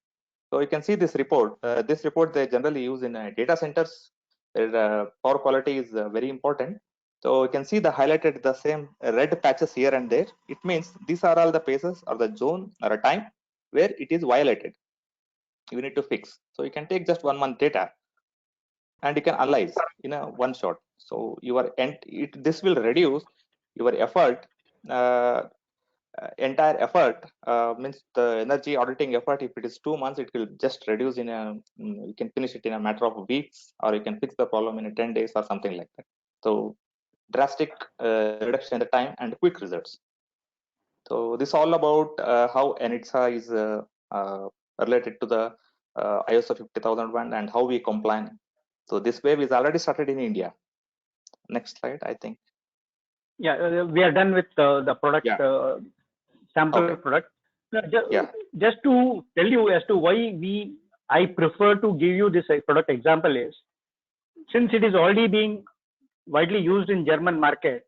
So you can see this report. This report they generally use in data centers where power quality is very important. So you can see the highlighted the same red patches here and there. It means these are all the phases or the zone or a time where it is violated. You need to fix. So you can take just 1 month data and you can analyze in a one shot. So this will reduce your effort. Entire effort means the energy auditing effort. If it is 2 months, it will just reduce you can finish it in a matter of weeks, or you can fix the problem in 10 days or something like that. So drastic reduction in the time and quick results. So this is all about how ENITSA is related to the ISO 50001 and how we comply. So this wave is already started in India. Next slide, I think. Yeah, we are done with the product, Yeah. sample Okay. product. Now, Yeah. just to tell you as to why I prefer to give you this product example is, since it is already being widely used in German market,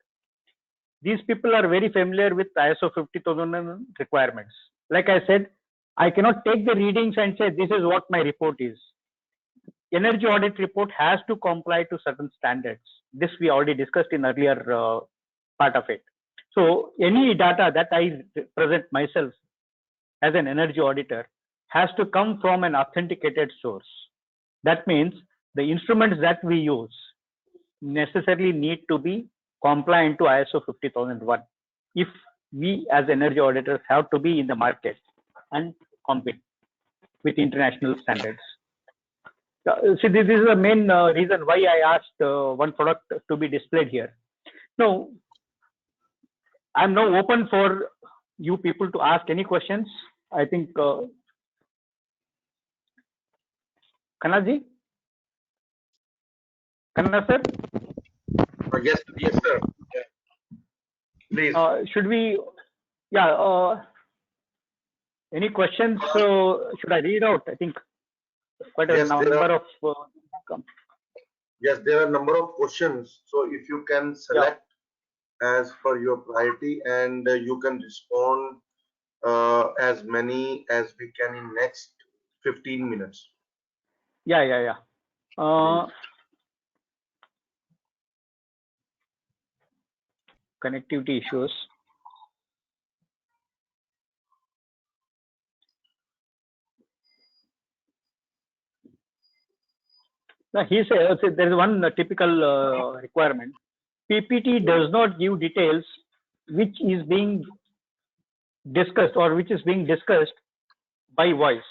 these people are very familiar with ISO 50000 requirements. Like I said, I cannot take the readings and say this is what my report is. Energy audit report has to comply to certain standards. This we already discussed in earlier part of it. So any data that I present myself as an energy auditor has to come from an authenticated source. That means the instruments that we use necessarily need to be compliant to ISO 50001 if we as energy auditors have to be in the market and compete with international standards. See, this is the main reason why I asked one product to be displayed here. Now, I'm now open for you people to ask any questions. I think Kanaji? Kanna sir? Yes, sir. Yeah. Please. Should we, yeah, any questions? Should I read out? I think quite a Yes, number of. Yes, there are a number of questions. So if you can select as per your priority, and you can respond as many as we can in next 15 minutes. Yeah. Connectivity issues. Now, he says there is one typical requirement. PPT does not give details which is being discussed or which is being discussed by voice.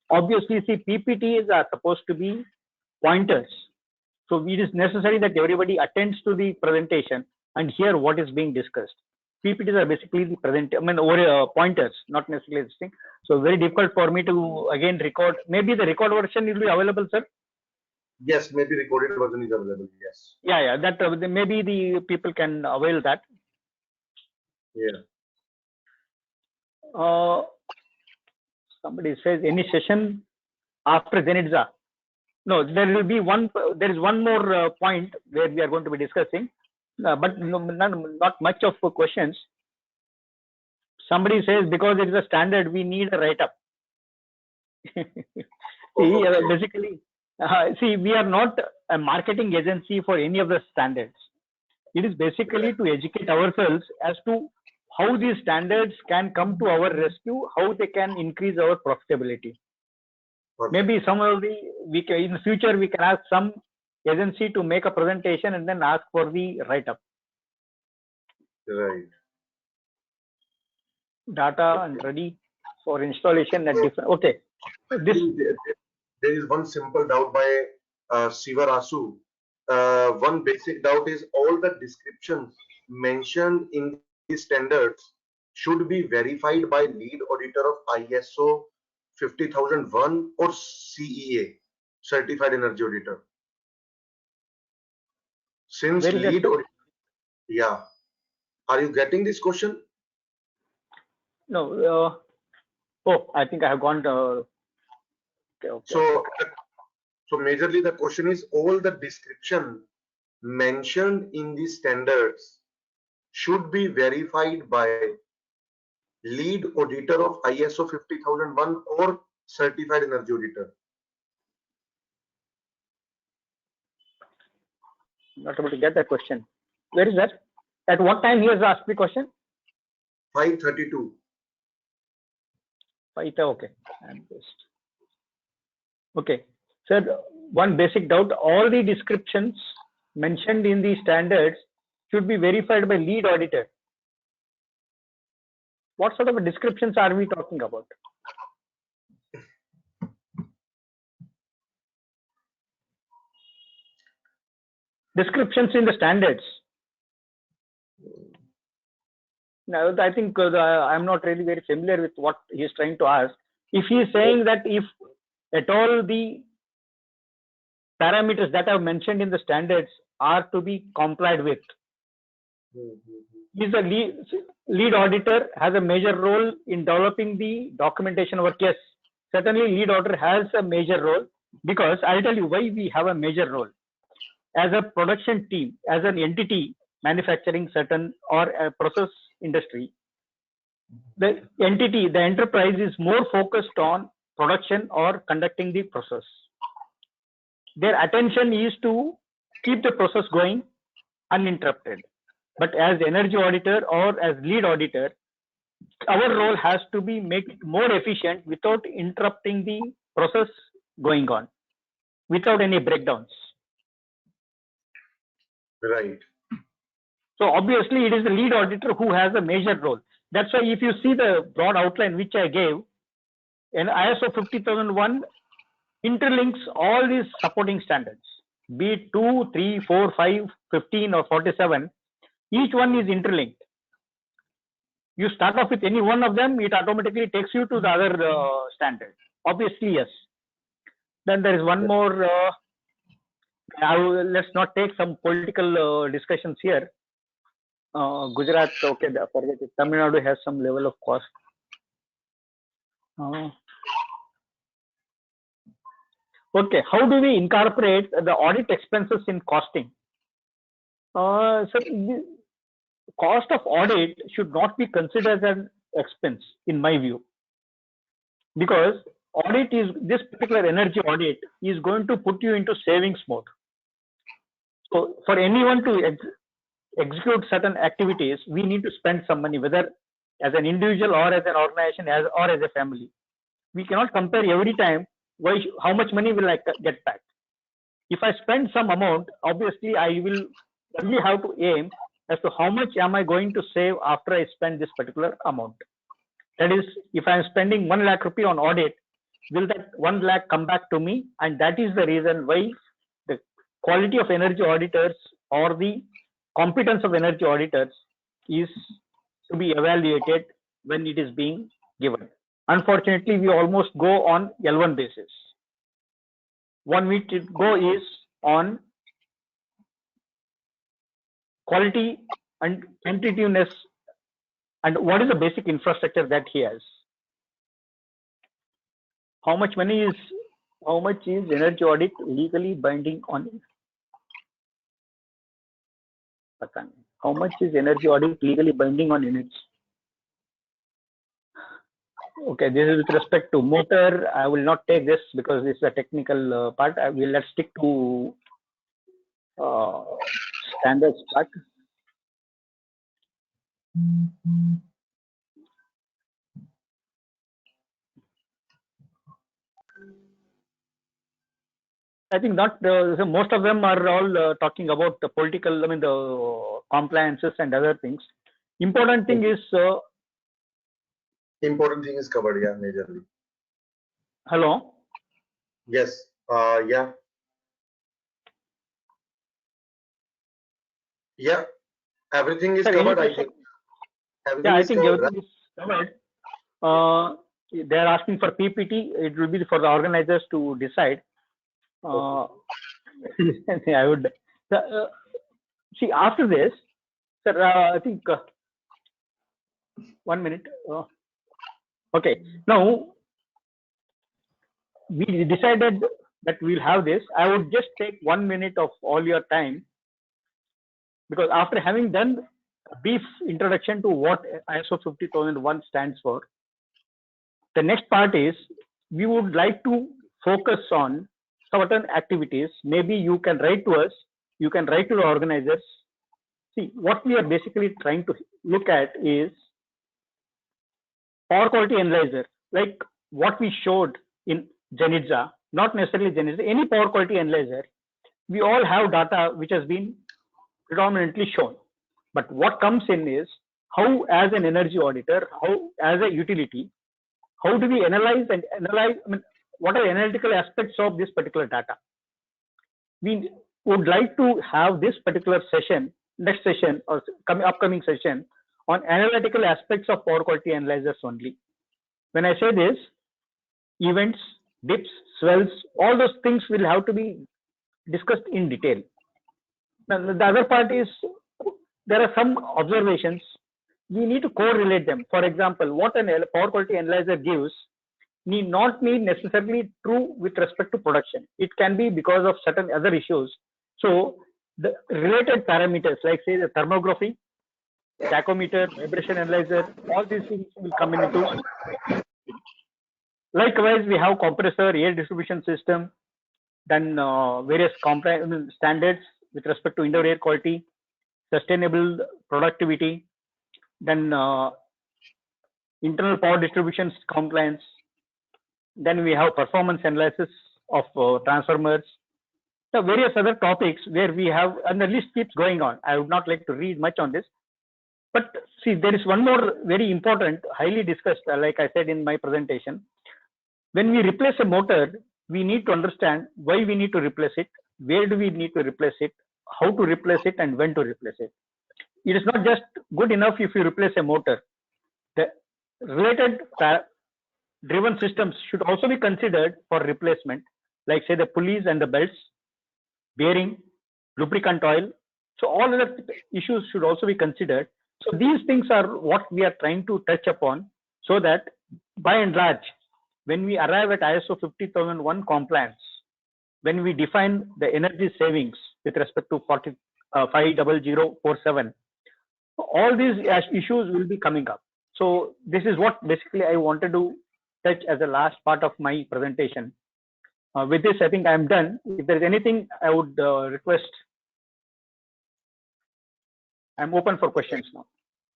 Obviously, see, PPTs are supposed to be pointers. So it is necessary that everybody attends to the presentation and hear what is being discussed. PPTs are basically the pointers, not necessarily this thing. So very difficult for me to again record. Maybe the record version will be available, sir. Yes, maybe recorded version is available. Yes. Yeah. That maybe the people can avail that. Yeah. Somebody says any session after Zenitza. No, there will be one. There is one more point where we are going to be discussing, but not much of questions. Somebody says because it is a standard, we need a write-up. Basically, see, we are not a marketing agency for any of the standards. It is basically to educate ourselves as to how these standards can come to our rescue, how they can increase our profitability. Maybe some of the in the future we can ask some agency to make a presentation and then ask for the write-up. Right. Data and ready for installation at different. Okay. This there is one simple doubt by Sivarasu. One basic doubt is all the descriptions mentioned in the standards should be verified by lead auditor of ISO 50001 or CEA, Certified Energy Auditor. Since lead auditor, yeah. Are you getting this question? No. I think I have gone to. Okay. So majorly the question is all the description mentioned in the standards should be verified by lead auditor of ISO 50001 or Certified Energy Auditor. Not able to get that question. Where is that? At what time he has asked the question? 5:32. Okay. Okay. Sir, one basic doubt. All the descriptions mentioned in the standards should be verified by lead auditor. What sort of descriptions are we talking about? Descriptions in the standards. Now, I think I'm not really very familiar with what he's trying to ask. If he is saying that if at all the parameters that are mentioned in the standards are to be complied with, is a lead auditor has a major role in developing the documentation work. Yes, certainly lead auditor has a major role, because I'll tell you why we have a major role. As a production team, as an entity manufacturing certain or a process industry, the entity, the enterprise is more focused on production or conducting the process. Their attention is to keep the process going uninterrupted. But as energy auditor or as lead auditor, our role has to be make it more efficient without interrupting the process going on, without any breakdowns. Right. So obviously it is the lead auditor who has a major role. That's why if you see the broad outline which I gave, in ISO 50001 interlinks all these supporting standards, be it 2, 3, 4, 5, 15 or 47, each one is interlinked. You start off with any one of them, it automatically takes you to the other standard. Obviously, yes. Then there is one more, let's not take some political discussions here. Gujarat, okay, forget it. Tamil Nadu has some level of cost. Okay, how do we incorporate the audit expenses in costing? So the cost of audit should not be considered as an expense, in my view, because audit is, this particular energy audit is going to put you into savings mode. So for anyone to execute certain activities, we need to spend some money, whether as an individual or as an organization or as a family. We cannot compare every time how much money will I get back. If I spend some amount, obviously I will only have to aim as to how much am I going to save after I spend this particular amount. That is, if I am spending 1 lakh rupee on audit, will that 1 lakh come back to me? And that is the reason why the quality of energy auditors or the competence of energy auditors is to be evaluated when it is being given. Unfortunately, we almost go on L1 basis. One we should go is on quality and quantitativeness, and what is the basic infrastructure that he has. How much is energy audit legally binding on? How much is energy audit legally binding on units? Okay, this is with respect to motor. I will not take this because this is a technical part. Let's stick to standards part. I think not. So most of them are all talking about the political, the compliances and other things. Important thing is. Important thing is covered, yeah, majorly. Hello. Yes. Yeah. Yeah. Everything is covered. I think. I think everything is covered. They are asking for PPT. It will be for the organizers to decide. I would see after this, sir. I think 1 minute. Okay. Now we decided that we'll have this. I would just take 1 minute of all your time, because after having done a brief introduction to what ISO 50001 stands for, the next part is we would like to focus on certain activities. Maybe you can write to us, you can write to the organizers. See, what we are basically trying to look at is power quality analyzer, like what we showed in Janitza, not necessarily Janitza, any power quality analyzer. We all have data which has been predominantly shown. But what comes in is how, as an energy auditor, how, as a utility, how do we analyze, what are the analytical aspects of this particular data? We would like to have this particular session, next session or upcoming session, on analytical aspects of power quality analyzers only. When I say this, events, dips, swells, all those things will have to be discussed in detail. Now, the other part is there are some observations. We need to correlate them. For example, what a power quality analyzer gives need not be necessarily true with respect to production. It can be because of certain other issues. So the related parameters, like say the thermography, tachometer, vibration analyzer, all these things will come into. Likewise, we have compressor, air distribution system, then various standards with respect to indoor air quality, sustainable productivity, then internal power distributions compliance. Then we have performance analysis of transformers. So various other topics where we have, and the list keeps going on. I would not like to read much on this. But see, there is one more very important, highly discussed, like I said in my presentation. When we replace a motor, we need to understand why we need to replace it, where do we need to replace it, how to replace it, and when to replace it. It is not just good enough if you replace a motor. The related driven systems should also be considered for replacement, like say the pulleys and the belts, bearing, lubricant oil. So all other issues should also be considered. So these things are what we are trying to touch upon, so that by and large, when we arrive at ISO 50001 compliance, when we define the energy savings with respect to 50047, all these issues will be coming up. So this is what basically I wanted to touch as the last part of my presentation. With this, I think I am done. If there is anything, I would request. I'm open for questions now.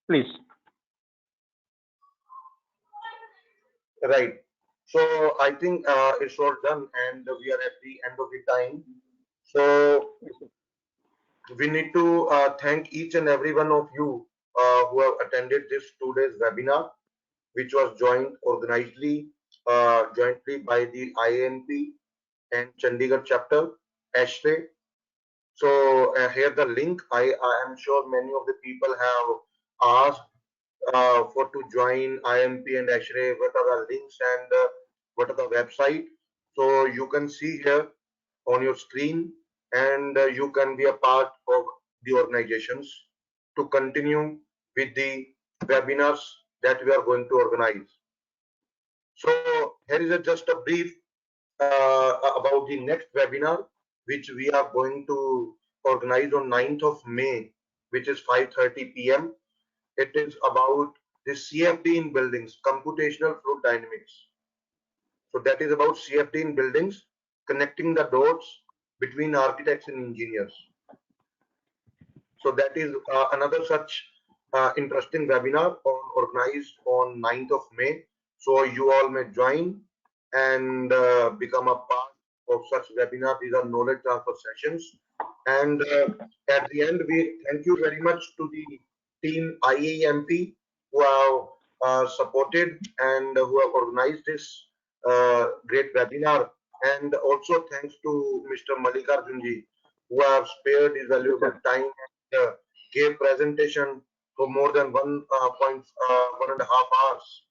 Please. Right. So I think it's all done, and we are at the end of the time. So we need to thank each and every one of you who have attended this 2 days webinar, which was organizedly jointly by the IAMP and Chandigarh chapter, ASHRAE. So here the link. I am sure many of the people have asked for to join IAMP and ASHRAE. What are the links and what are the website? So you can see here on your screen, and you can be a part of the organizations to continue with the webinars that we are going to organize. So here is just a brief about the next webinar, which we are going to organize on 9th of May, which is 5:30 p.m. It is about the CFD in buildings, computational fluid dynamics. So that is about CFD in buildings, connecting the dots between architects and engineers. So that is another such interesting webinar organized on 9th of May. So you all may join and become a part of such webinar. These are knowledge transfer sessions. And at the end, we thank you very much to the team IAMP who have supported and who have organized this great webinar. And also thanks to Mr. Mallikarjunji, who have spared his valuable time and gave presentation for more than 1.5 hours,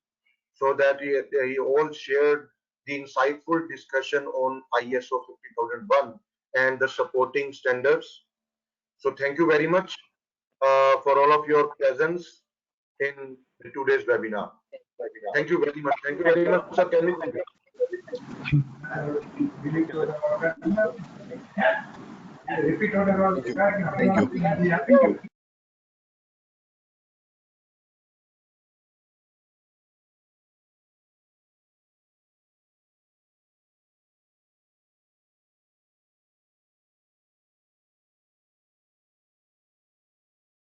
so that he all shared the insightful discussion on ISO 50001 and the supporting standards. So thank you very much for all of your presence in today's webinar. Thank you very much. Thank you very much, sir. Can you? Thank you.